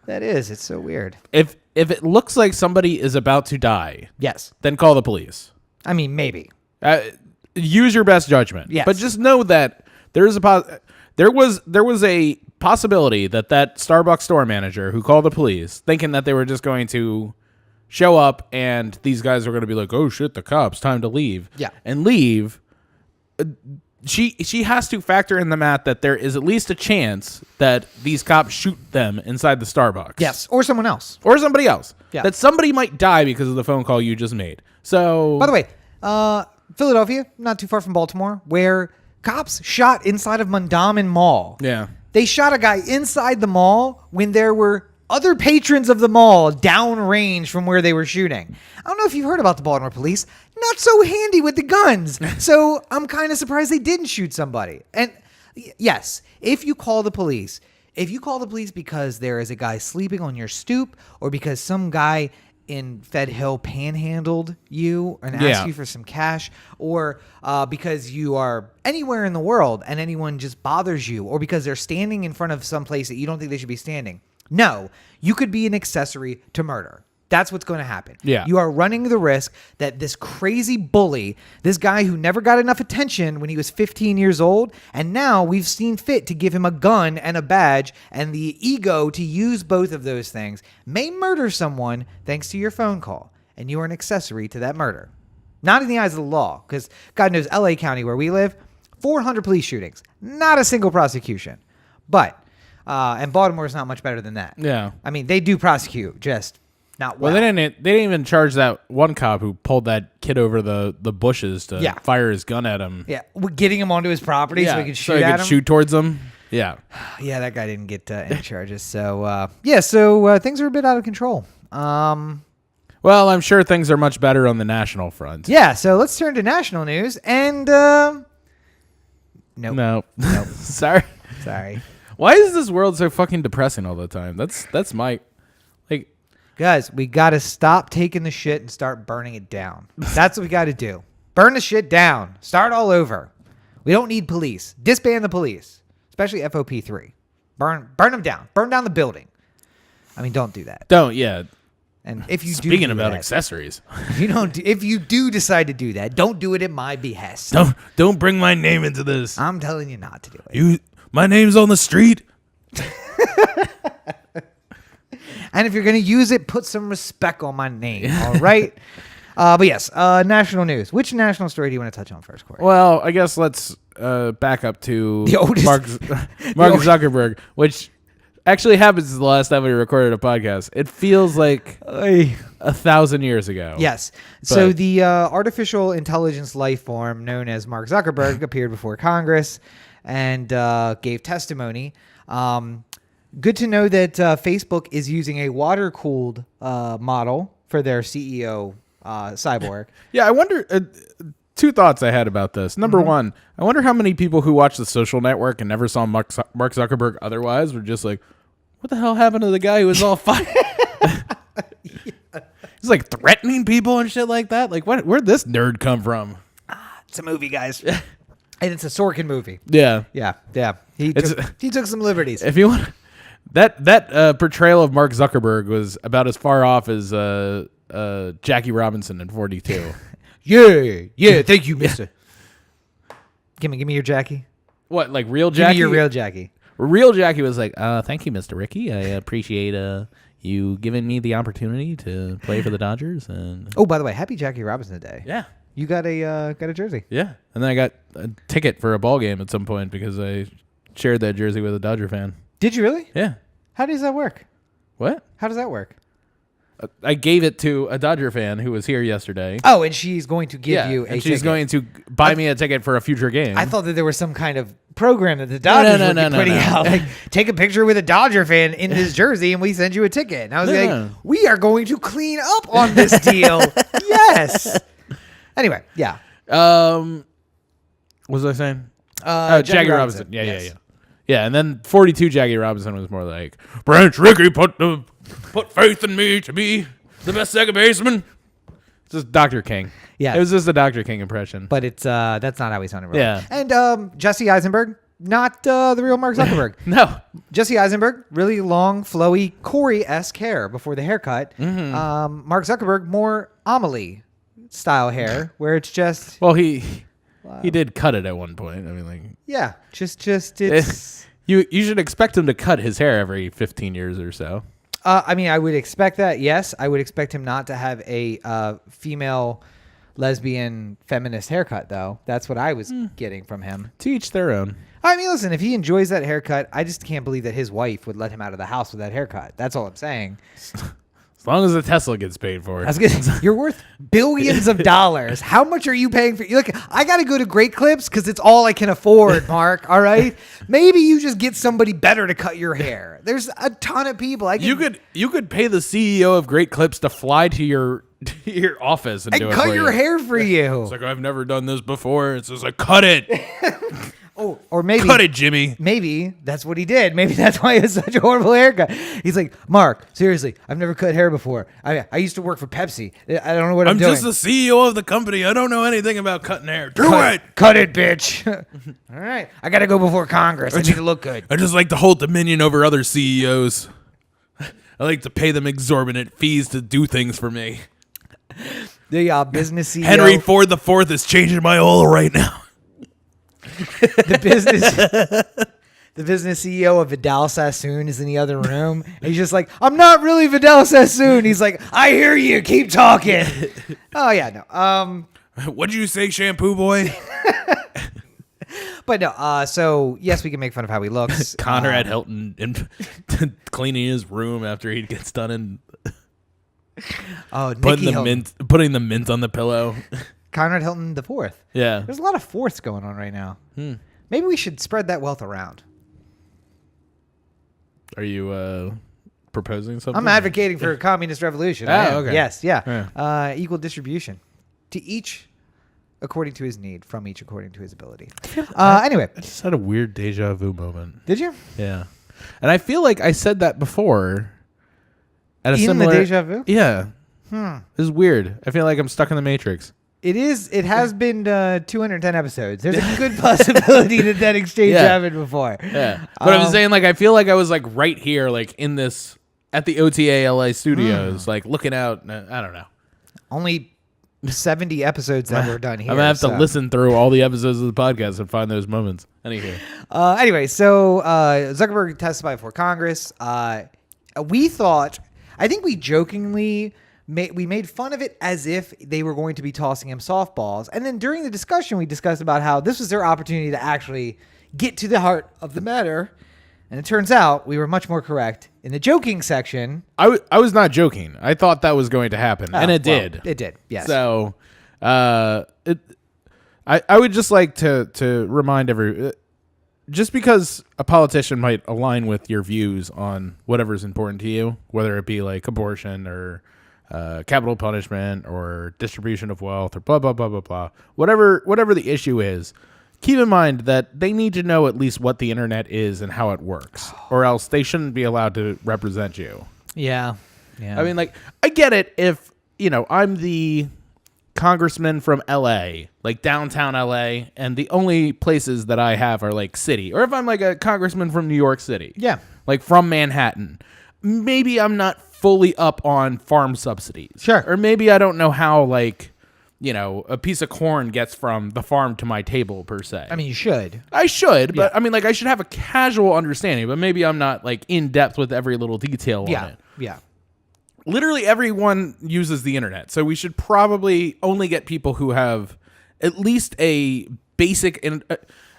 that is. It's so weird. If it looks like somebody is about to die, Yes. then call the police. I mean, maybe. Use your best judgment. Yes. But just know that there was a possibility that Starbucks store manager who called the police, thinking that they were just going to show up and these guys are going to be like, oh shit, the cops, time to leave. Yeah. And leave. She has to factor in the math that there is at least a chance that these cops shoot them inside the Starbucks. Yes. Or someone else. Or somebody else. Yeah. That somebody might die because of the phone call you just made. So, By the way, Philadelphia, not too far from Baltimore, where cops shot inside of Mondawmin Mall. yeah. They shot a guy inside the mall when there were other patrons of the mall downrange from where they were shooting. I don't know if you've heard about the Baltimore police. Not so handy with the guns. So I'm kind of surprised they didn't shoot somebody. And yes, if you call the police because there is a guy sleeping on your stoop or because some guy in Fed Hill panhandled you and asked you for some cash, or because you are anywhere in the world and anyone just bothers you, or because they're standing in front of some place that you don't think they should be standing. No, you could be an accessory to murder. That's what's going to happen. Yeah. You are running the risk that this crazy bully, this guy who never got enough attention when he was 15 years old, and now we've seen fit to give him a gun and a badge and the ego to use both of those things, may murder someone thanks to your phone call. And you are an accessory to that murder. Not in the eyes of the law, because God knows LA County, where we live, 400 police shootings. Not a single prosecution. But, and Baltimore is not much better than that. Yeah. I mean, they do prosecute, just not well. Well, they didn't even charge that one cop who pulled that kid over the bushes to fire his gun at him. Yeah, getting him onto his property so he could shoot at him. shoot towards him. Yeah. Yeah, that guy didn't get any charges. So, so things are a bit out of control. Well, I'm sure things are much better on the national front. Yeah, so let's turn to national news. And, Nope. Nope. Sorry. Why is this world so fucking depressing all the time? That's my... Like... Guys, we got to stop taking the shit and start burning it down. That's what we got to do. Burn the shit down. Start all over. We don't need police. Disband the police, especially FOP3. Burn them down. Burn down the building. I mean, don't do that. Yeah. And if you Speaking about accessories, if you do decide to do that, don't do it at my behest. Don't bring my name into this. I'm telling you not to do it. My name's on the street. And if you're going to use it, put some respect on my name, all right? But yes, national news. Which national story do you want to touch on first, Cory? Well, I guess let's back up to the oldest, Mark Zuckerberg, which actually happens the last time we recorded a podcast. It feels like 1,000 years ago. Yes. So the artificial intelligence life form known as Mark Zuckerberg appeared before Congress and gave testimony. Good to know that Facebook is using a water-cooled model for their CEO, Cyborg. Yeah, I wonder... two thoughts I had about this. Number one, I wonder how many people who watch The Social Network and never saw Mark Zuckerberg otherwise were just like, what the hell happened to the guy who was all fine? He's like threatening people and shit like that. Like, where'd this nerd come from? It's a movie, guys. And it's a Sorkin movie. Yeah. He took some liberties. If you want... That portrayal of Mark Zuckerberg was about as far off as Jackie Robinson in 42. Yeah. Thank you, mister. Give me your Jackie. What, like real Jackie? Give me your real Jackie. Real Jackie was like, thank you, Mr. Ricky. I appreciate you giving me the opportunity to play for the Dodgers. And oh, by the way, happy Jackie Robinson Day. Yeah. You got a jersey. Yeah. And then I got a ticket for a ball game at some point because I shared that jersey with a Dodger fan. Did you really? Yeah. How does that work? What? How does that work? I gave it to a Dodger fan who was here yesterday. Oh, and she's going to give you a ticket. She's going to buy me a ticket for a future game. I thought that there was some kind of program that the Dodgers would be putting out. Like, take a picture with a Dodger fan in his jersay and we send you a ticket. And I was like, we are going to clean up on this deal. Yes. Anyway, yeah. What was I saying? Jackie Robinson. Yeah. Yeah, and then 42 Jackie Robinson was more like, Branch Rickey put faith in me to be the best second baseman. It's just Dr. King. Yeah. It was just a Dr. King impression. But it's that's not how he sounded. Really. Yeah. And Jesse Eisenberg, not the real Mark Zuckerberg. No. Jesse Eisenberg, really long, flowy, Cory-esque hair before the haircut. Mm-hmm. Mark Zuckerberg, more Amelie style hair, where it's just... Well, he did cut it at one point. I mean, like... Yeah, just it's... You should expect him to cut his hair every 15 years or so. I mean, I would expect that, yes. I would expect him not to have a female, lesbian, feminist haircut, though. That's what I was getting from him. To each their own. I mean, listen, if he enjoys that haircut, I just can't believe that his wife would let him out of the house with that haircut. That's all I'm saying. As long as the Tesla gets paid for it. You're worth billions of dollars. How much are you paying for? Look, I got to go to Great Clips because it's all I can afford, Mark. All right? Maybe you just get somebody better to cut your hair. There's a ton of people. You could pay the CEO of Great Clips to fly to your office and do it cut for your you. hair for you. It's like, I've never done this before. It's just like, cut it. Oh, or maybe cut it, Jimmy. Maybe that's what he did. Maybe that's why he has such a horrible haircut. He's like, Mark, seriously, I've never cut hair before. I used to work for Pepsi. I don't know what I'm doing. I'm just the CEO of the company. I don't know anything about cutting hair. Cut it, bitch. All right. I got to go before Congress. I need to look good. I just like to hold dominion over other CEOs. I like to pay them exorbitant fees to do things for me. The business CEO. Henry Ford IV is changing my oil right now. The business CEO of Vidal Sassoon is in the other room. And he's just like, I'm not really Vidal Sassoon. He's like, I hear you. Keep talking. Oh, yeah, no. What'd you say, shampoo boy? But no, so yes, we can make fun of how he looks. Conrad Hilton cleaning his room after he gets done and putting the mint on the pillow. Conrad Hilton IV. Yeah. There's a lot of fourths going on right now. Maybe we should spread that wealth around. proposing something? I'm advocating for a communist revolution. Okay. Yes, yeah. Equal distribution to each according to his need, from each according to his ability. Anyway. I just had a weird deja vu moment. Did you? Yeah. And I feel like I said that before. At a in similar, the deja vu? Yeah. This is weird. I feel like I'm stuck in the Matrix. It is. It has been 210 episodes. There's a good possibility that exchange happened before. Yeah. But I'm saying, like, I feel like I was, like, right here, like, in this, at the OTA LA studios, like, looking out. I don't know. Only 70 episodes that were done here. I'm going to have to listen through all the episodes of the podcast and find those moments. Anyway, so Zuckerberg testified before Congress. We thought, I think we jokingly made fun of it as if they were going to be tossing him softballs. And then during the discussion, we discussed about how this was their opportunity to actually get to the heart of the matter. And it turns out we were much more correct in the joking section. I was not joking. I thought that was going to happen, and it did. It did, yes. So I would just like to remind just because a politician might align with your views on whatever's important to you, whether it be like abortion or capital punishment or distribution of wealth or blah, blah, blah, blah, blah, whatever the issue is, keep in mind that they need to know at least what the internet is and how it works, or else they shouldn't be allowed to represent you. Yeah. I mean, like, I get it if, I'm the congressman from LA, like downtown LA, and the only places that I have are like city, or if I'm like a congressman from New York City, like from Manhattan, maybe I'm not fully up on farm subsidies, sure, or maybe I don't know how like a piece of corn gets from the farm to my table per se. I mean, you should. I should, but I mean, like, I should have a casual understanding, but maybe I'm not like in depth with every little detail on it. Yeah. Literally everyone uses the internet, so we should probably only get people who have at least a basic. And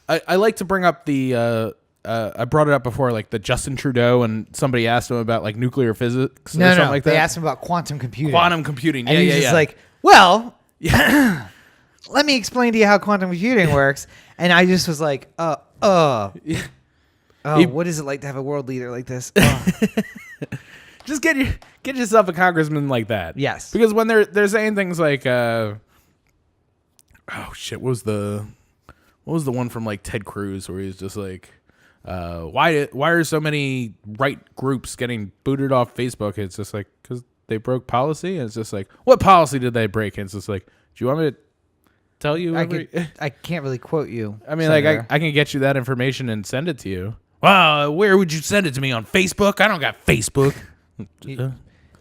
I like to bring up the. I brought it up before, like the Justin Trudeau, and somebody asked him about like nuclear physics or something like that. They asked him about quantum computing. And he's just like, well, let me explain to you how quantum computing works. And I just was like, what is it like to have a world leader like this? Just get yourself a congressman like that. Yes. Because when they're saying things like, what was the one from like Ted Cruz where he's just like, why are so many right groups getting booted off Facebook? It's just like, because they broke policy. And it's just like, what policy did they break? And it's just like, do you want me to tell you? I can't really quote you. I mean, Senator. Like I can get you that information and send it to you. Well, where would you send it to me? On Facebook? I don't got Facebook.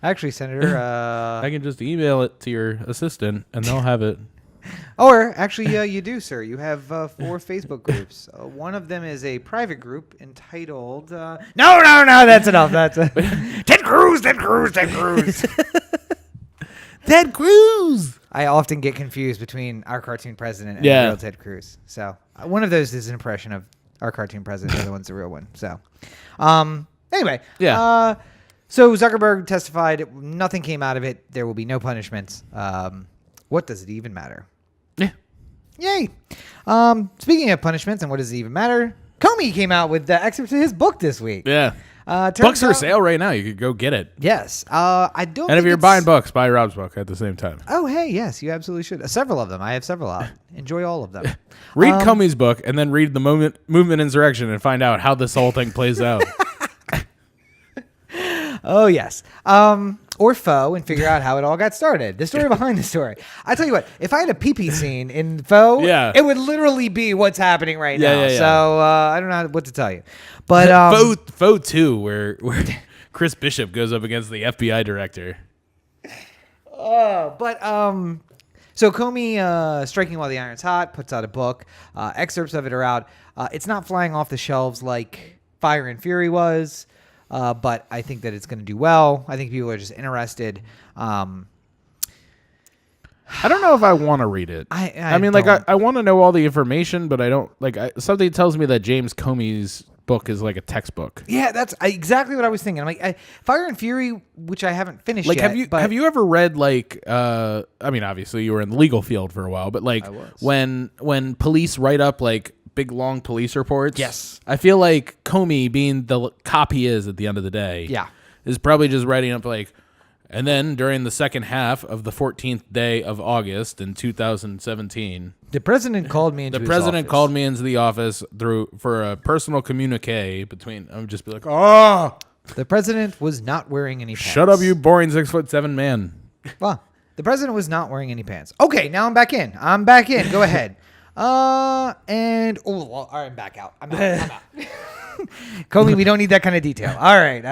Actually, Senator, I can just email it to your assistant and they'll have it. Or actually, you do, sir. You have 4 Facebook groups. One of them is a private group entitled. No, that's enough. That's Ted Cruz. Ted Cruz. I often get confused between our cartoon president and the real Ted Cruz. So one of those is an impression of our cartoon president. The other one's the real one. So anyway, so Zuckerberg testified. Nothing came out of it. There will be no punishments. What does it even matter? Yeah. Yay. Speaking of punishments and what does it even matter, Comey came out with the excerpts of his book this week. Yeah. Books are for sale right now. You could go get it. Yes. I don't. And if you're buying books, buy Rob's book at the same time. Oh, hey, yes, you absolutely should. Several of them. I have several out. Enjoy all of them. Read Comey's book and then read the Movement Insurrection and find out how this whole thing plays out. Oh, yes. Or Faux and figure out how it all got started. The story behind the story. I tell you what, if I had a pee-pee scene in Faux, it would literally be what's happening right now. Yeah. So I don't know what to tell you. But Faux 2, where Chris Bishop goes up against the FBI director. So Comey, Striking While the Iron's Hot, puts out a book. Excerpts of it are out. It's not flying off the shelves like Fire and Fury was. But I think that it's going to do well. I think people are just interested. I don't know if I want to read it. I mean, like, I want to know all the information, but I don't like. Something tells me that James Comey's book is like a textbook. Yeah, that's exactly what I was thinking. I'm like, Fire and Fury, which I haven't finished yet. Have you ever read like? I mean, obviously you were in the legal field for a while, but like when police write up like big long police reports. Yes. I feel like Comey, being the cop he is at the end of the day, is probably just writing up like, and then during the second half of the 14th day of August in 2017, the president called me into the office for a personal communique between. I would just be like, oh. The president was not wearing any pants. Shut up, you boring 6'7" man. Well, the president was not wearing any pants. Okay, now I'm back in. Go ahead. All right, I'm back out. I'm out. Comey, we don't need that kind of detail. All right.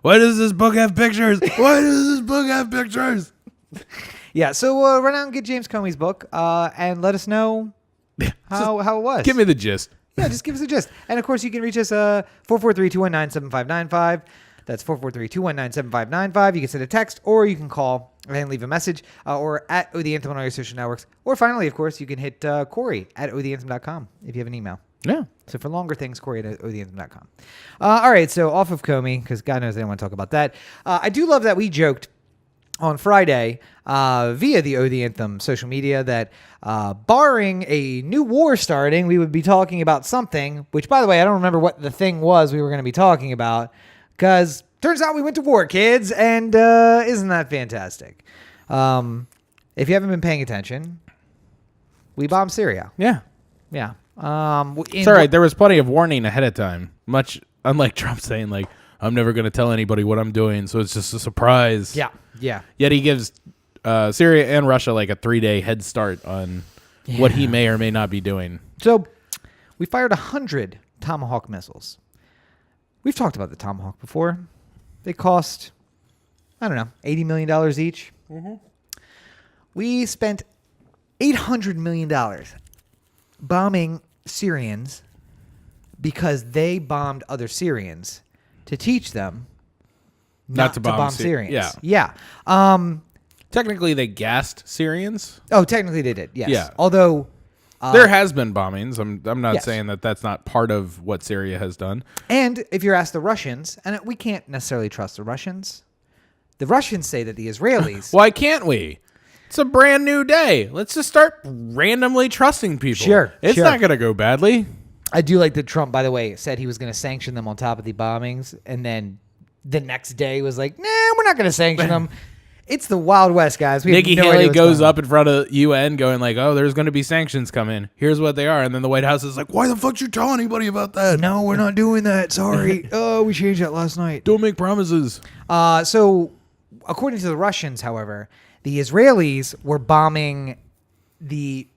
Why does this book have pictures? Yeah, so run out and get James Comey's book and let us know how it was. Give me the gist. Yeah, just give us a gist. And, of course, you can reach us 443-219-7595. That's 443-219-7595. You can send a text or you can call and leave a message or at O The Anthem on all your social networks. Or, finally, of course, you can hit Cory at otheanthem.com if you have an email. Yeah. So, for longer things, Cory at otheanthem.com. All right, so off of Comey, because God knows I don't want to talk about that. I do love that we joked on Friday via the O The Anthem social media that barring a new war starting, we would be talking about something, which, by the way, I don't remember what the thing was we were going to be talking about, because turns out we went to war, kids, and isn't that fantastic? If you haven't been paying attention, we bombed Syria. Yeah. Yeah. It's all right. There was plenty of warning ahead of time, much unlike Trump saying, like, I'm never going to tell anybody what I'm doing, so it's just a surprise. Yeah. Yeah. Yet he gives Syria and Russia like a 3-day head start on what he may or may not be doing. So we fired 100 Tomahawk missiles. We've talked about the Tomahawk before. They cost, I don't know, $80 million each. Mm-hmm. We spent $800 million bombing Syrians because they bombed other Syrians to teach them not to bomb Syrians. Yeah. Technically, they gassed Syrians. Oh, technically they did, yes. Yeah. Although there has been bombings. I'm not saying that that's not part of what Syria has done. And if you're asked the Russians, and we can't necessarily trust the Russians say that the Israelis... Why can't we? It's a brand new day. Let's just start randomly trusting people. Sure. It's not going to go badly. I do like that Trump, by the way, said he was going to sanction them on top of the bombings, and then the next day was like, nah, we're not going to sanction them. It's the Wild West, guys. Nikki Haley goes up in front of UN going like, oh, there's going to be sanctions coming. Here's what they are. And then the White House is like, why the fuck you tell anybody about that? No, we're not doing that. Sorry. Oh, we changed that last night. Don't make promises. So according to the Russians, however, the Israelis were bombing the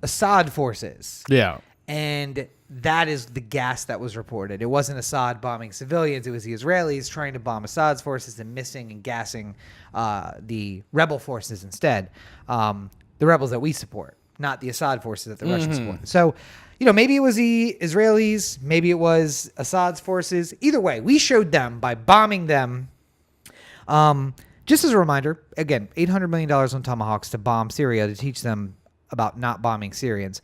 Assad forces. Yeah. And that is the gas that was reported. It wasn't Assad bombing civilians. It was the Israelis trying to bomb Assad's forces and missing and gassing the rebel forces instead. The rebels that we support, not the Assad forces that the Russians support. So, maybe it was the Israelis. Maybe it was Assad's forces. Either way, we showed them by bombing them. Just as a reminder, again, $800 million on Tomahawks to bomb Syria to teach them about not bombing Syrians.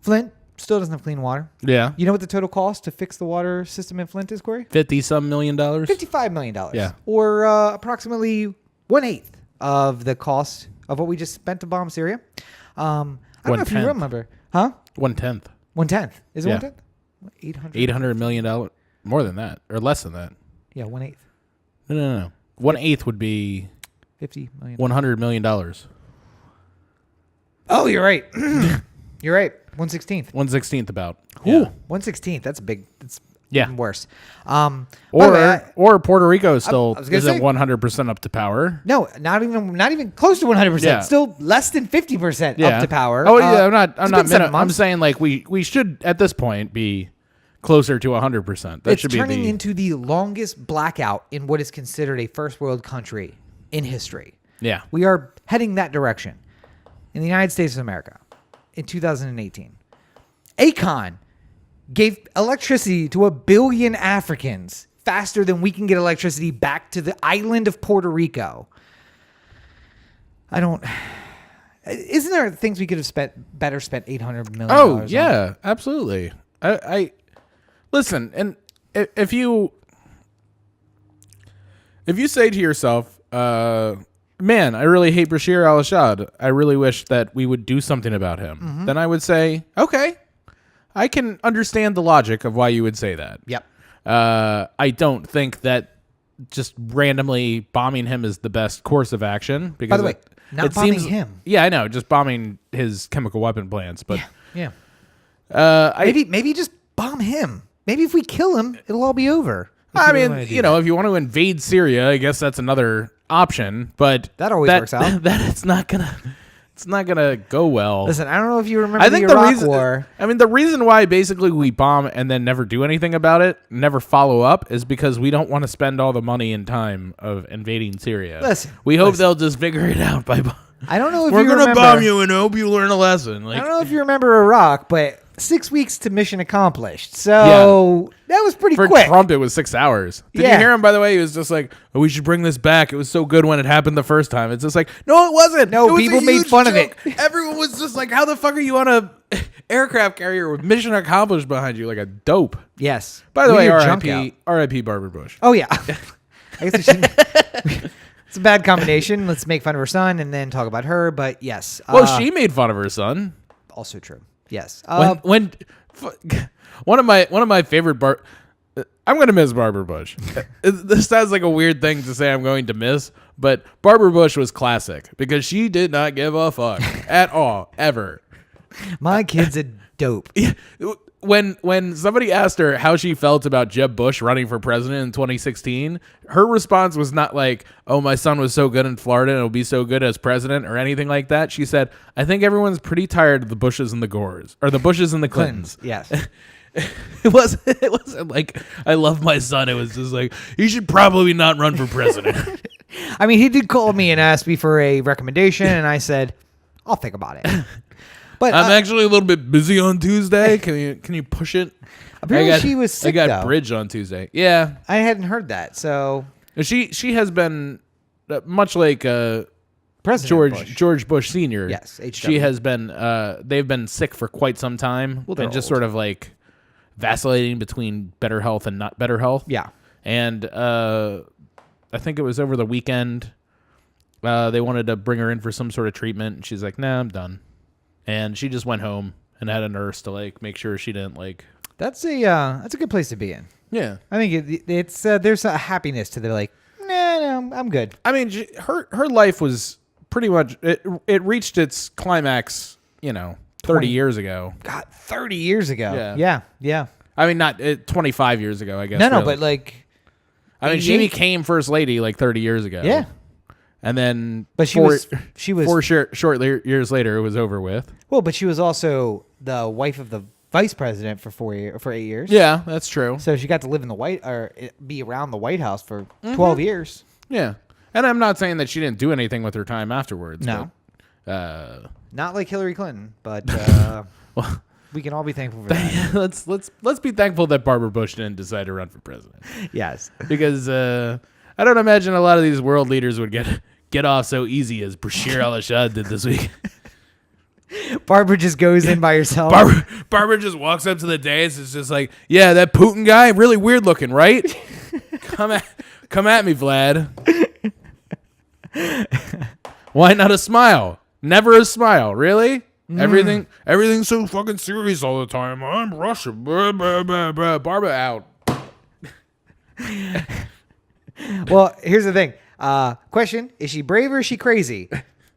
Flint still doesn't have clean water. Yeah. You know what the total cost to fix the water system in Flint is, Cory? $50-some million. $55 million. Yeah. Or approximately 1/8 of the cost of what we just spent to bomb Syria. I don't know if you remember. Huh? 1/10. 1/10. Is it 1/10? $800 million. More than that. Or less than that. Yeah, 1/8. No. 1/8 would be $50 million. $100 million. Oh, you're right. You're right. 1/16. 1/16 about. Ooh, Yeah. 1/16. That's big. That's Yeah. even worse. Or Puerto Rico still I was gonna isn't say- 100% up to power. No, not even close to 100%. Yeah. Still less than 50% up to power. Oh yeah, I'm not. 7 months. I'm saying like we should at this point be closer to 100%. That It's should be turning into the longest blackout in what is considered a first world country in history. Yeah. We are heading that direction in the United States of America in 2018. Akon gave electricity to 1 billion Africans faster than we can get electricity back to the island of Puerto Rico. Isn't there things we could have spent $800 million Oh on? yeah, absolutely. I listen, and if you say to yourself, man, I really hate Bashir al-Assad. I really wish that we would do something about him. Mm-hmm. Then I would say, okay, I can understand the logic of why you would say that. Yep. I don't think that just randomly bombing him is the best course of action. Because By the way, not bombing him. Yeah, I know, just bombing his chemical weapon plants. But Yeah. maybe just bomb him. Maybe if we kill him, it'll all be over. I mean, if you want to invade Syria, I guess that's another option. But that always works out. It's not gonna go well. Listen, I don't know if you remember the Iraq War. I mean, the reason why basically we bomb and then never do anything about it, never follow up, is because we don't want to spend all the money and time of invading Syria. We hope they'll just figure it out by. I don't know if we're gonna bomb you and hope you learn a lesson. I don't know if you remember Iraq, but 6 weeks to mission accomplished. So that was pretty quick. For Trump, it was 6 hours. Did you hear him, by the way? He was just like, oh, we should bring this back. It was so good when it happened the first time. It's just like, no, it wasn't. No, people made fun of it. Everyone was just like, how the fuck are you on a aircraft carrier with mission accomplished behind you like a dope? Yes. By the way, R.I.P. Barbara Bush. Oh, yeah. I guess it's a bad combination. Let's make fun of her son and then talk about her. But yes. Well, she made fun of her son. Also true. Yes. One of my favorite I'm gonna miss Barbara Bush. This sounds like a weird thing to say I'm going to miss, but Barbara Bush was classic because she did not give a fuck at all, ever. My kid's a dope. When somebody asked her how she felt about Jeb Bush running for president in 2016, her response was not like, oh, my son was so good in Florida and he'll be so good as president or anything like that. She said, I think everyone's pretty tired of the Bushes and the Gores, or the Bushes and the Clintons. Yes. It wasn't like, I love my son. It was just like, he should probably not run for president. I mean, he did call me and ask me for a recommendation, and I said, I'll think about it. But I'm actually a little bit busy on Tuesday. Can you push it? Apparently she was sick, I got bridge on Tuesday. Yeah. I hadn't heard that. So she has been much like President George Bush Sr. Yes, HW. She has been they've been sick for quite some time. Well, and just old. sort of like vacillating between better health and not better health. Yeah. And I think it was over the weekend they wanted to bring her in for some sort of treatment, and she's like, nah, I'm done. And she just went home and had a nurse to like make sure she didn't like. That's a good place to be in. Yeah, I think it's there's a happiness to the like. No, I'm good. I mean, her life was pretty much it reached its climax. 30 years ago. God, 30 years ago. Yeah. I mean, not 25 years ago. I guess. No, but like. I mean, she became first lady like 30 years ago. Yeah. And then, but she was 4 short years later, it was over with. Well, but she was also the wife of the vice president for 8 years. Yeah, that's true. So she got to live in be around the White House for 12 years. Yeah, and I'm not saying that she didn't do anything with her time afterwards. No, but, not like Hillary Clinton, but well, we can all be thankful for that. let's be thankful that Barbara Bush didn't decide to run for president. Yes, because I don't imagine a lot of these world leaders would get off so easy as Bashir al-Assad did this week. Barbara just goes in by herself. Barbara just walks up to the dais. It's just like, yeah, that Putin guy, really weird looking, right? Come at me, Vlad. Why not a smile? Never a smile, really? Everything's so fucking serious all the time. I'm Russia. Blah, blah, blah, blah. Barbara out. Well, here's the thing. Question: is she brave or is she crazy?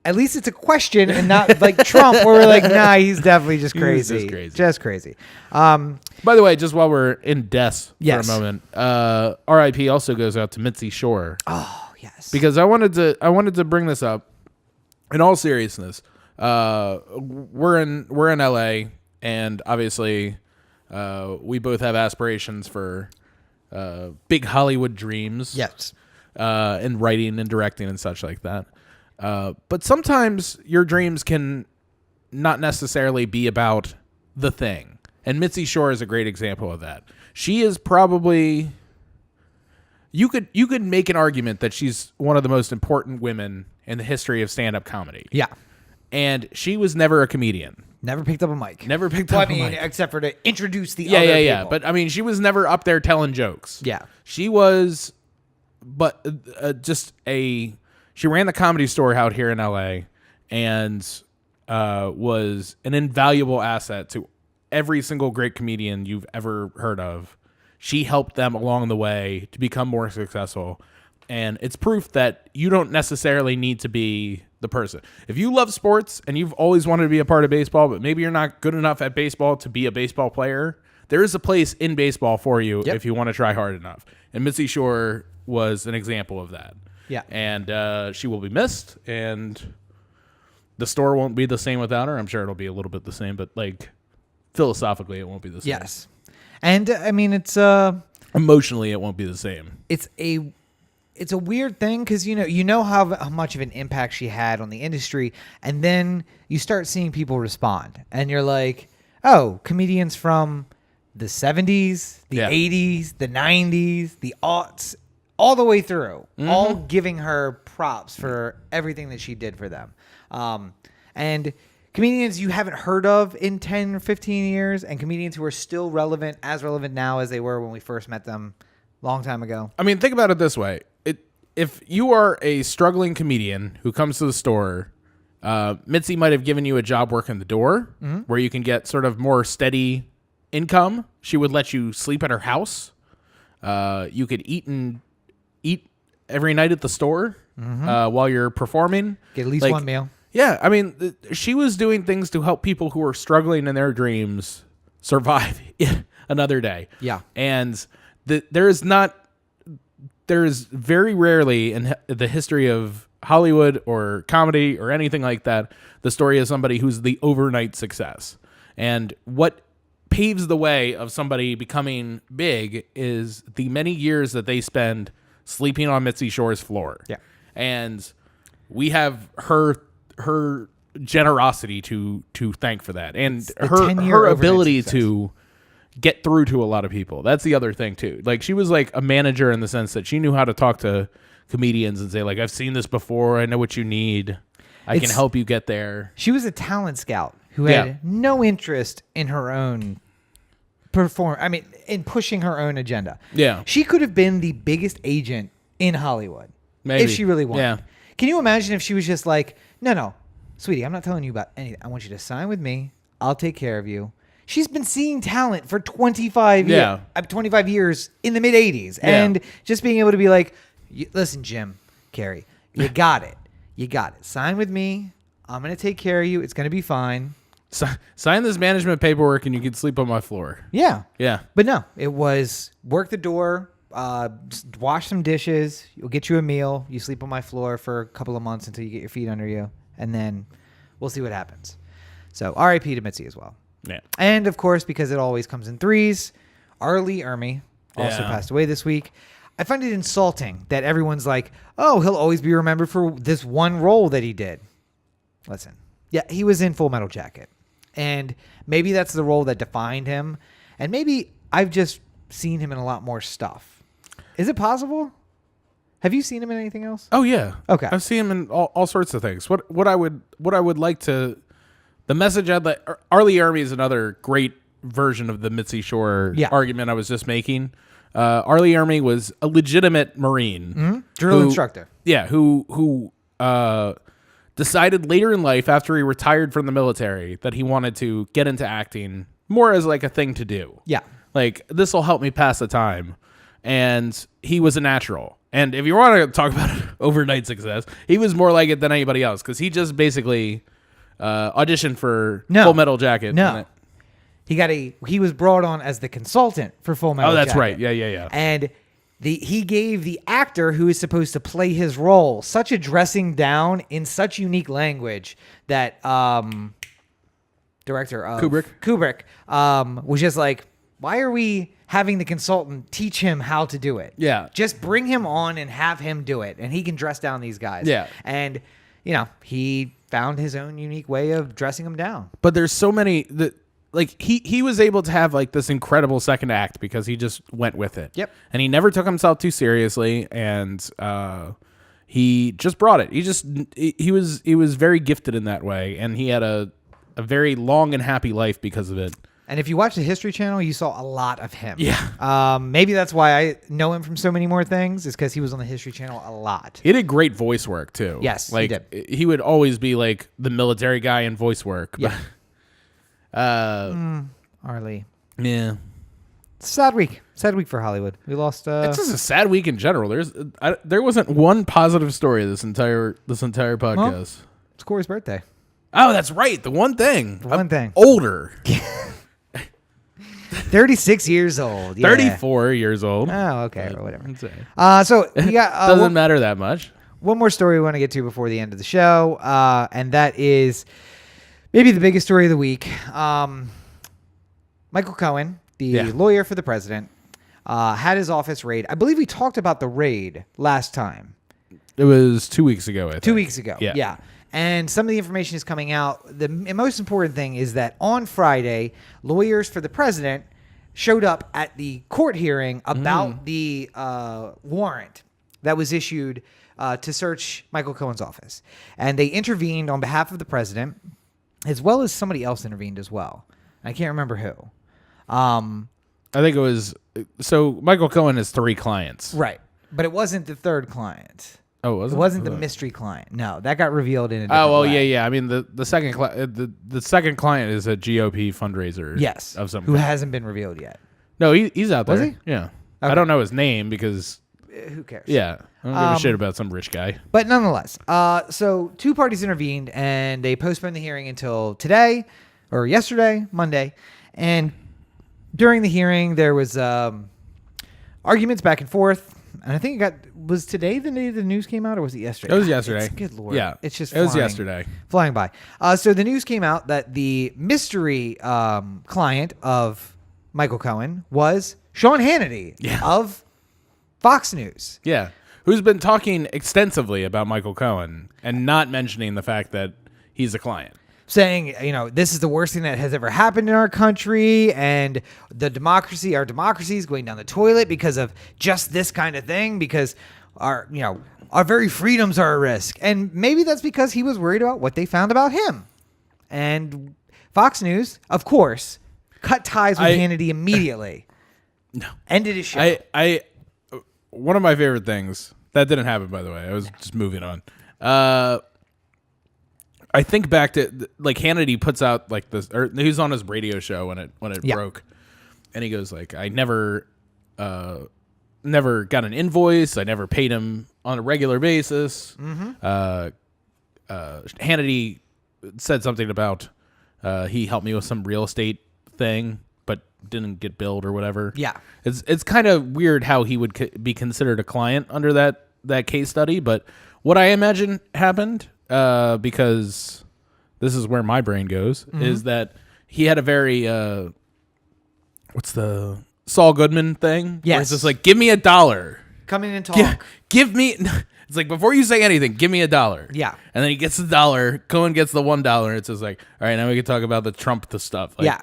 At least it's a question and not like Trump, where we're like, nah, he's definitely just crazy. Just crazy. By the way, just while we're in deaths for yes. a moment, R.I.P. also goes out to Mitzi Shore. Oh yes. Because I wanted to bring this up. In all seriousness, we're in L.A. and obviously we both have aspirations for big Hollywood dreams. Yes. In writing and directing and such like that. But sometimes your dreams can not necessarily be about the thing. And Mitzi Shore is a great example of that. She is probably... You could make an argument that she's one of the most important women in the history of stand-up comedy. Yeah. And she was never a comedian. Never picked up a mic. Except for to introduce the other people. Yeah. But, I mean, she was never up there telling jokes. Yeah. She was... But just a She ran the Comedy Store out here in LA and was an invaluable asset to every single great comedian you've ever heard of. She helped them along the way to become more successful. And it's proof that you don't necessarily need to be the person. If you love sports and you've always wanted to be a part of baseball, but maybe you're not good enough at baseball to be a baseball player, there is a place in baseball for you if you want to try hard enough. And Mitzi Shore was an example of that. Yeah. And she will be missed, and the store won't be the same without her. I'm sure it'll be a little bit the same, but like philosophically, it won't be the same. Yes. And I mean, it's emotionally, it won't be the same. It's a weird thing because you know how much of an impact she had on the industry, and then you start seeing people respond, and you're like, oh, comedians from the 70s, the 80s, the 90s, the aughts, all the way through, all giving her props for everything that she did for them. And comedians you haven't heard of in 10 or 15 years, and comedians who are still relevant, as relevant now as they were when we first met them a long time ago. I mean, think about it this way. If you are a struggling comedian who comes to the store, Mitzi might have given you a job working the door where you can get sort of more steady income. She would let you sleep at her house. You could eat every night at the store while you're performing. Get at least one meal. Yeah, I mean, she was doing things to help people who are struggling in their dreams survive another day. Yeah. And there's very rarely in the history of Hollywood or comedy or anything like that, the story of somebody who's the overnight success. And what paves the way of somebody becoming big is the many years that they spend sleeping on Mitzi Shore's floor. Yeah. And we have her generosity to thank for that, and her ability to get through to a lot of people. That's the other thing too. Like, she was like a manager in the sense that she knew how to talk to comedians and say, like, I've seen this before, I know what you need, I can help you get there. She was a talent scout who had no interest in her own in pushing her own agenda. Yeah. She could have been the biggest agent in Hollywood. Maybe. If she really wanted. Yeah. Can you imagine if she was just like, no, sweetie, I'm not telling you about anything. I want you to sign with me. I'll take care of you. She's been seeing talent for 25 years in the mid-'80s. Yeah. And just being able to be like, listen, Jim Carrey, you got it. You got it. Sign with me. I'm going to take care of you. It's going to be fine. Sign this management paperwork and you can sleep on my floor. Yeah. Yeah. But no, it was work the door, wash some dishes, you'll get you a meal, you sleep on my floor for a couple of months until you get your feet under you, and then we'll see what happens. So R.I.P. to Mitzi as well. Yeah. And of course, because it always comes in threes, Ermey also passed away this week. I find it insulting that everyone's like, oh, he'll always be remembered for this one role that he did. Listen, yeah, he was in Full Metal Jacket. And maybe that's the role that defined him. And maybe I've just seen him in a lot more stuff. Is it possible? Have you seen him in anything else? Oh yeah. Okay. I've seen him in all sorts of things. What I would like to, the message I'd like, Ermey is another great version of the Mitzi Shore argument I was just making. Ermey was a legitimate Marine. Drill instructor. Yeah. Who decided later in life, after he retired from the military, that he wanted to get into acting more as like a thing to do. Yeah. Like, this will help me pass the time. And he was a natural. And if you want to talk about overnight success, he was more like it than anybody else, because he just basically auditioned for Full Metal Jacket. No. He was brought on as the consultant for Full Metal Jacket. Oh, that's right. Yeah. And he gave the actor who is supposed to play his role such a dressing down in such unique language that director of Kubrick was just like, why are we having the consultant teach him how to do it? Yeah. Just bring him on and have him do it, and he can dress down these guys. Yeah. And, he found his own unique way of dressing them down. But there's so many that, like, he was able to have like this incredible second act because he just went with it. Yep. And he never took himself too seriously, and he just brought it. He was very gifted in that way, and he had a very long and happy life because of it. And if you watch the History Channel, you saw a lot of him. Yeah. Maybe that's why I know him from so many more things, is because he was on the History Channel a lot. He did great voice work, too. Yes, like, he did. He would always be like the military guy in voice work. Yeah. Arlie. Yeah. Yeah. Sad week for Hollywood. We lost. It's just a sad week in general. There wasn't one positive story this entire podcast. Well, it's Cory's birthday. Oh, that's right. The one thing. Thing. Older. 36 years old. Yeah. 34 years old. Oh, okay, or whatever. So we got doesn't matter that much. One more story we want to get to before the end of the show, and that is maybe the biggest story of the week. Michael Cohen, the lawyer for the president, had his office raid. I believe we talked about the raid last time. It was 2 weeks ago, I think. 2 weeks ago, yeah. Yeah. And some of the information is coming out. The most important thing is that on Friday, lawyers for the president showed up at the court hearing about the warrant that was issued to search Michael Cohen's office. And they intervened on behalf of the president, as well as somebody else intervened as well. I can't remember who. I think it was... So Michael Cohen has 3 clients. Right. But it wasn't the third client. Oh, was it? It wasn't the mystery client. No, that got revealed in a different way. Yeah. I mean, the second the second client is a GOP fundraiser. Yes. Of some who kind. hasn't been revealed yet. No, he's out there. Was he? Yeah. Okay. I don't know his name because... Who cares? Yeah. I don't give a shit about some rich guy. But nonetheless, so 2 parties intervened, and they postponed the hearing until today, or yesterday, Monday. And during the hearing, there was arguments back and forth. And I think was today the day the news came out, or was it yesterday? It was yesterday. Good Lord. Yeah. It's just It was yesterday. Flying by. So the news came out that the mystery client of Michael Cohen was Sean Hannity of Fox News. Yeah. Who's been talking extensively about Michael Cohen and not mentioning the fact that he's a client. Saying, this is the worst thing that has ever happened in our country, and our democracy is going down the toilet because of just this kind of thing, because our very freedoms are at risk. And maybe that's because he was worried about what they found about him. And Fox News, of course, cut ties with Hannity immediately. No. Ended his show. One of my favorite things, that didn't happen, by the way. I was just moving on. I think back to like Hannity puts out like this, or he was on his radio show when it broke, and he goes like, I never got an invoice. I never paid him on a regular basis. Hannity said something about he helped me with some real estate thing, but didn't get billed or whatever. Yeah, it's kind of weird how he would be considered a client under that case study, but what I imagine happened. Because this is where my brain goes, is that he had a very, what's the Saul Goodman thing? Yes. Where it's just like, give me $1. Come in and talk. Give me, it's like, before you say anything, give me $1. Yeah. And then he gets the $1. Cohen gets the $1. It's just like, all right, now we can talk about the Trump stuff. Like, yeah.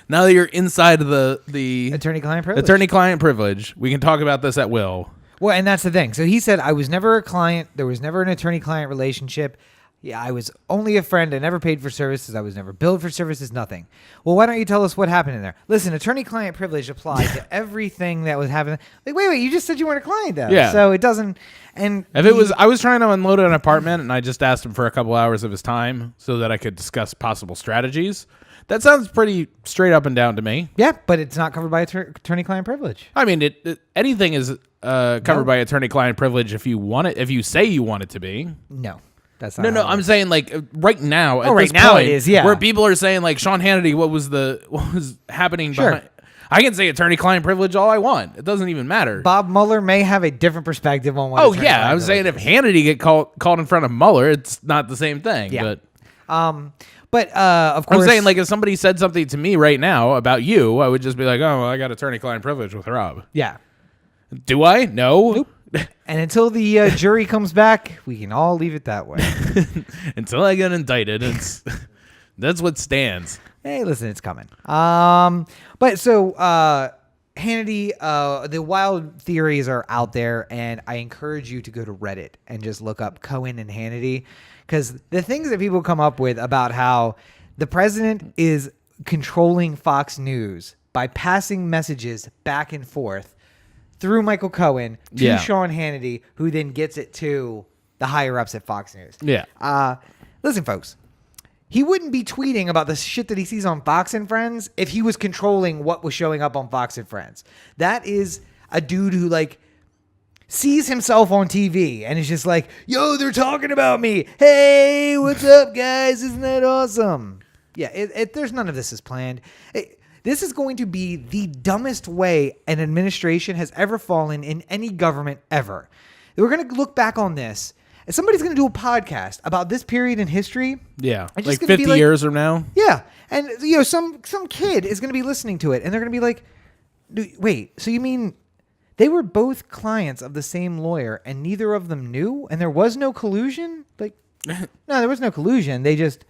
Now that you're inside of the attorney-client privilege, we can talk about this at will. Well, and that's the thing. So he said, I was never a client. There was never an attorney-client relationship. Yeah, I was only a friend. I never paid for services. I was never billed for services, nothing. Well, why don't you tell us what happened in there? Listen, attorney-client privilege applied to everything that was happening. Like, wait, you just said you weren't a client, though. Yeah. So it doesn't. And if it was, I was trying to unload an apartment, and I just asked him for a couple hours of his time so that I could discuss possible strategies. That sounds pretty straight up and down to me. Yeah, but it's not covered by attorney-client privilege. I mean, anything is covered by attorney-client privilege if you want it. If you say you want it to be. No. That's not no. I'm saying like right now. Right this now point, it is. Yeah. Where people are saying like Sean Hannity, what was happening behind? I can say attorney-client privilege all I want. It doesn't even matter. Bob Mueller may have a different perspective on what. Oh yeah, I was saying if Hannity get called in front of Mueller, it's not the same thing. Yeah. But of course, I'm saying like if somebody said something to me right now about you, I would just be like, oh, well, I got attorney-client privilege with Rob. Yeah. Do I? No. Nope. And until the jury comes back, we can all leave it that way. Until I get indicted, that's what stands. Hey, listen, it's coming. But so Hannity, the wild theories are out there, and I encourage you to go to Reddit and just look up Cohen and Hannity, because the things that people come up with about how the president is controlling Fox News by passing messages back and forth through Michael Cohen to Sean Hannity, who then gets it to the higher ups at Fox News. Yeah. Listen, folks, he wouldn't be tweeting about the shit that he sees on Fox and Friends if he was controlling what was showing up on Fox and Friends. That is a dude who sees himself on TV and is just like, yo, they're talking about me. Hey, what's up, guys? Isn't that awesome? Yeah, there's none of this is planned. This is going to be the dumbest way an administration has ever fallen in any government ever. We're going to look back on this, and somebody's going to do a podcast about this period in history. Yeah, like 50 years from now. Yeah, and some kid is going to be listening to it, and they're going to be like, wait, so you mean they were both clients of the same lawyer, and neither of them knew, and there was no collusion? No, there was no collusion. They just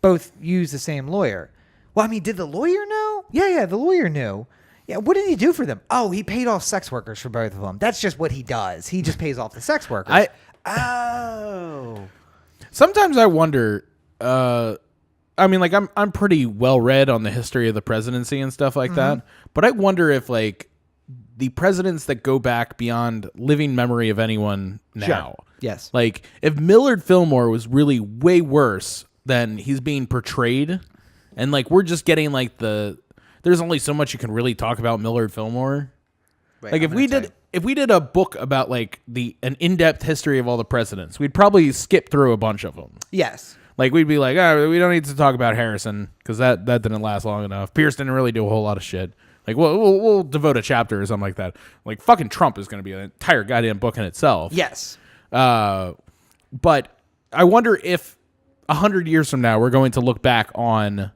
both used the same lawyer. Well, I mean, did the lawyer know? Yeah, the lawyer knew. Yeah, what did he do for them? Oh, he paid off sex workers for both of them. That's just what he does. He just pays off the sex workers. Sometimes I wonder. I'm pretty well read on the history of the presidency and stuff like that. But I wonder if the presidents that go back beyond living memory of anyone now. Sure. Yes. If Millard Fillmore was really way worse than he's being portrayed, and we're just getting there's only so much you can really talk about Millard Fillmore. Wait, if we did a book about an in-depth history of all the presidents, we'd probably skip through a bunch of them. Yes. We'd be like, we don't need to talk about Harrison because that didn't last long enough. Pierce didn't really do a whole lot of shit. We'll devote a chapter or something like that. Fucking Trump is going to be an entire goddamn book in itself. Yes. But I wonder if 100 years from now we're going to look back on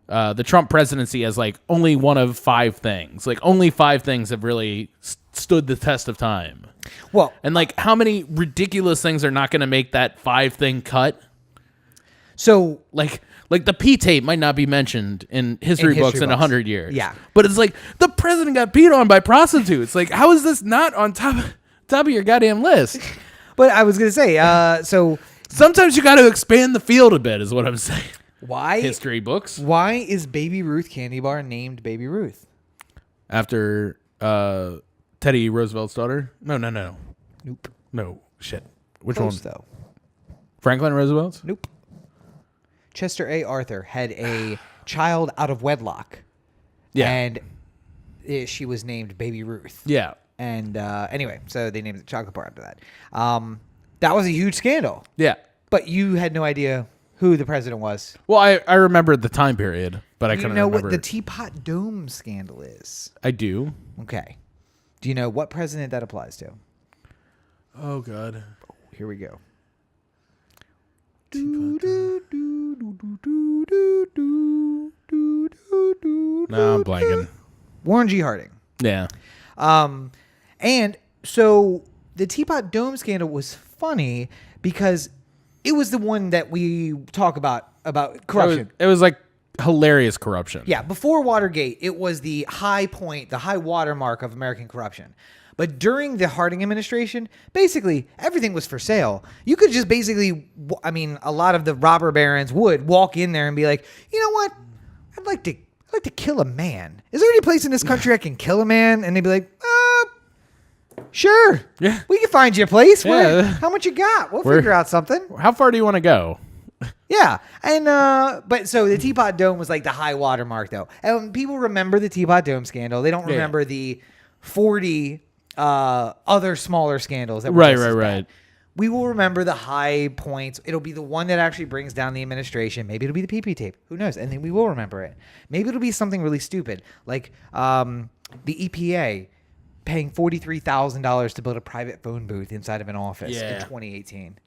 the Trump presidency as only one of 5 things. Only 5 things have really stood the test of time. Well, and how many ridiculous things are not going to make that 5 thing cut? So the P tape might not be mentioned in history books in 100 years. Yeah. But it's the president got peed on by prostitutes. How is this not on top of your goddamn list? But I was going to say, so sometimes you got to expand the field a bit is what I'm saying. Why? History books. Why is Baby Ruth Candy Bar named Baby Ruth? After Teddy Roosevelt's daughter? No. Nope. No. Shit. Which Close, one? though. Franklin Roosevelt's? Nope. Chester A. Arthur had a child out of wedlock. Yeah. And she was named Baby Ruth. Yeah. And anyway, so they named the chocolate bar after that. That was a huge scandal. Yeah. But you had no idea who the president was. Well, I remembered the time period, but I couldn't remember. You know what the Teapot Dome scandal is? I do. Okay. Do you know what president that applies to? Oh, God. Here we go. No, I'm blanking. Warren G. Harding. Yeah. And so the Teapot Dome scandal was funny because it was the one that we talk about corruption. It was hilarious corruption. Yeah, before Watergate, it was the high point, the high watermark of American corruption. But during the Harding administration, basically everything was for sale. You could just a lot of the robber barons would walk in there and be like, you know what? I'd like to kill a man. Is there any place in this country I can kill a man? And they'd be like, sure. Yeah. We can find you a place. Yeah. How much you got? We'll figure out something. How far do you want to go? Yeah. And but so the Teapot Dome was the high water mark though. And when people remember the Teapot Dome scandal, they don't remember the 40 other smaller scandals that were right. We will remember the high points. It'll be the one that actually brings down the administration. Maybe it'll be the PP tape. Who knows? And then we will remember it. Maybe it'll be something really stupid like the EPA paying $43,000 to build a private phone booth inside of an office in 2018.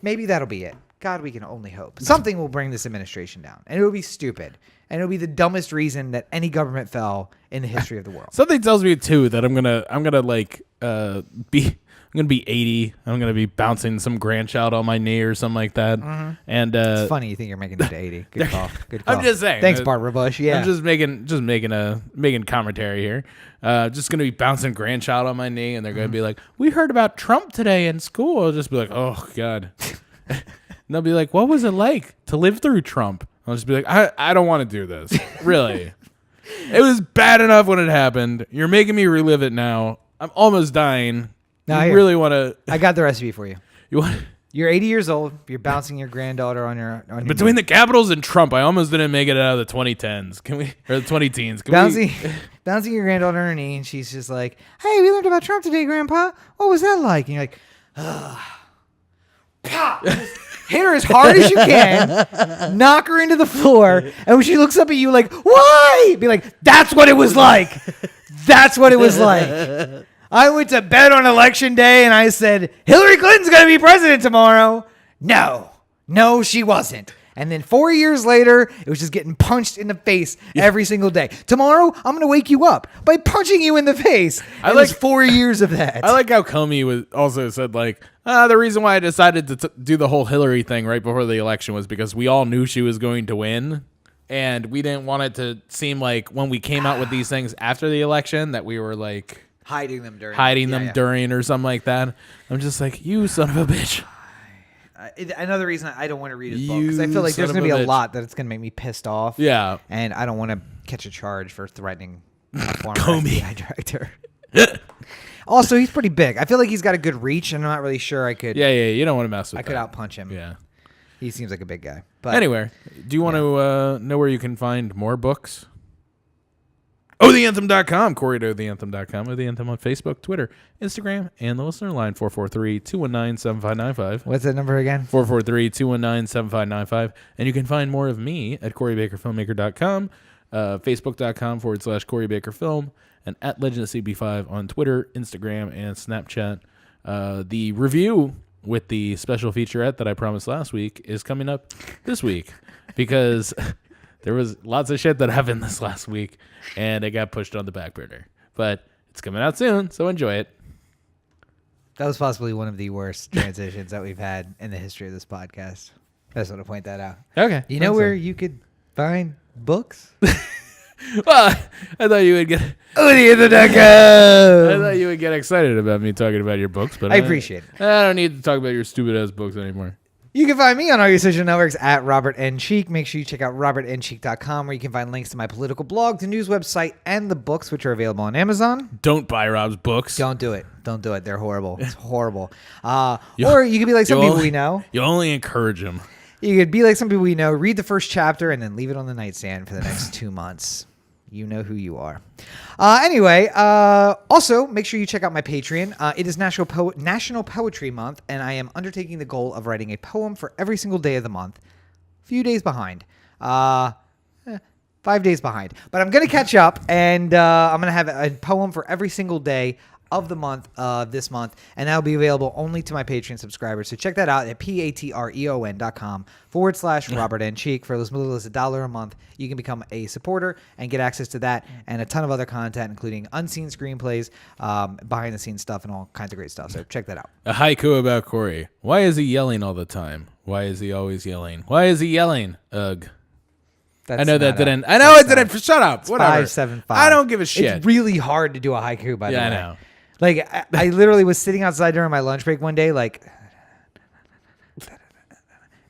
Maybe that'll be it. God, we can only hope. Something will bring this administration down. And it will be stupid. And it'll be the dumbest reason that any government fell in the history of the world. Something tells me too that I'm gonna be 80. I'm gonna be bouncing some grandchild on my knee or something like that. Mm-hmm. And it's funny you think you're making it to 80. Good call. Good call. I'm just saying. Thanks, Barbara Bush. Yeah. I'm just making commentary here. Just gonna be bouncing grandchild on my knee, and they're gonna be like, "We heard about Trump today in school." I'll just be like, "Oh God." And they'll be like, "What was it like to live through Trump?" I'll just be like, I don't want to do this. Really. It was bad enough when it happened. You're making me relive it now. I'm almost dying. No, you really want to... I got the recipe for you. You want... You're 80 years old. You're bouncing your granddaughter on your Between the Capitals and Trump, I almost didn't make it out of the 2010s. Or the 20-teens. Bouncing your granddaughter on her knee, and she's just like, "Hey, we learned about Trump today, Grandpa. What was that like?" And you're like, pop! Hit her as hard as you can, knock her into the floor, and when she looks up at you like, "Why?" Be like, "That's what it was like. That's what it was like." I went to bed on election day and I said, Hillary Clinton's going to be president tomorrow. No, she wasn't. And then 4 years later, it was just getting punched in the face every single day. Tomorrow, I'm going to wake you up by punching you in the face. I like 4 years of that. I like how Comey also said, like, the reason why I decided to do the whole Hillary thing right before the election was because we all knew she was going to win. And we didn't want it to seem like when we came out with these things after the election that we were like... Hiding them during or something like that. I'm just like, you son of a bitch. Another reason I don't want to read his book because I feel like there's going to be a lot that it's going to make me pissed off. Yeah. And I don't want to catch a charge for threatening a former Comey FBI director. Also, he's pretty big. I feel like he's got a good reach, and I'm not really sure I could. Yeah. You don't want to mess with I could outpunch him. Yeah. He seems like a big guy. But anyway, do you want to know where you can find more books? OTheAnthem.com, Cory at OTheAnthem.com, O The Anthem on Facebook, Twitter, Instagram, and the listener line, 443-219-7595. What's that number again? 443-219-7595. And you can find more of me at CoryBakerFilmmaker.com, Facebook.com/CoryBakerFilm, and at Legend of CB5 on Twitter, Instagram, and Snapchat. The review with the special featurette that I promised last week is coming up this week because... There was lots of shit that happened this last week, and it got pushed on the back burner. But it's coming out soon, so enjoy it. That was possibly one of the worst transitions that we've had in the history of this podcast. I just want to point that out. Okay. You know where you could find books? Well, I thought you would get... OTheAnthem.com. I thought you would get excited about me talking about your books, but I appreciate it. I don't need to talk about your stupid-ass books anymore. You can find me on all your social networks at Robert N. Cheek. Make sure you check out robertncheek.com where you can find links to my political blog, the news website, and the books, which are available on Amazon. Don't buy Rob's books. Don't do it. Don't do it. They're horrible. It's horrible. Or you could be like some people we know. You only encourage them. You could be like some people we know, read the first chapter, and then leave it on the nightstand for the next 2 months. You know who you are. Anyway, also, make sure you check out my Patreon. It is National Poetry Month, and I am undertaking the goal of writing a poem for every single day of the month. A few days behind. 5 days behind. But I'm going to catch up, and I'm going to have a poem for every single day of the month this month, and that'll be available only to my Patreon subscribers. So check that out at patreon.com/Robert N. Cheek. For as little as $1 a month, you can become a supporter and get access to that and a ton of other content, including unseen screenplays, behind the scenes stuff, and all kinds of great stuff. So check that out. A haiku about Cory. Why is he yelling all the time? Why is he always yelling? Why is he yelling? Ugh. That's I know that not didn't. I know it didn't. Shut up. Whatever. 575. I don't give a shit. It's really hard to do a haiku, by the way. Yeah, I know. Like, I literally was sitting outside during my lunch break one day, like,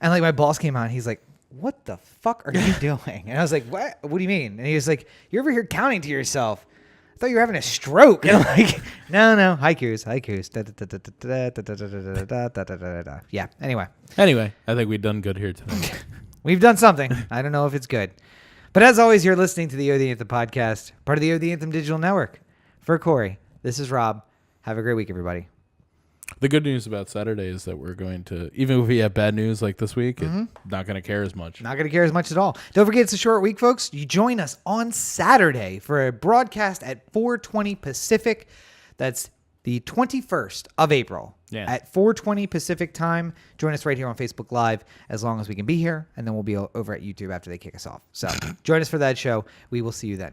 and like my boss came out and he's like, "What the fuck are you doing?" And I was like, "What? What do you mean?" And he was like, "You're over here counting to yourself. I thought you were having a stroke." And I'm like, no, haikus. Yeah. Anyway, I think we've done good here today. we've done something. I don't know if it's good, but as always, you're listening to the O The Anthem podcast, part of the O The Anthem digital network. For Cory, this is Rob. Have a great week, everybody. The good news about Saturday is that we're going to, even if we have bad news like this week, it's not going to care as much. Not going to care as much at all. Don't forget, it's a short week, folks. You join us on Saturday for a broadcast at 4:20 Pacific. That's the 21st of April at 4:20 Pacific time. Join us right here on Facebook Live as long as we can be here, and then we'll be over at YouTube after they kick us off. So join us for that show. We will see you then.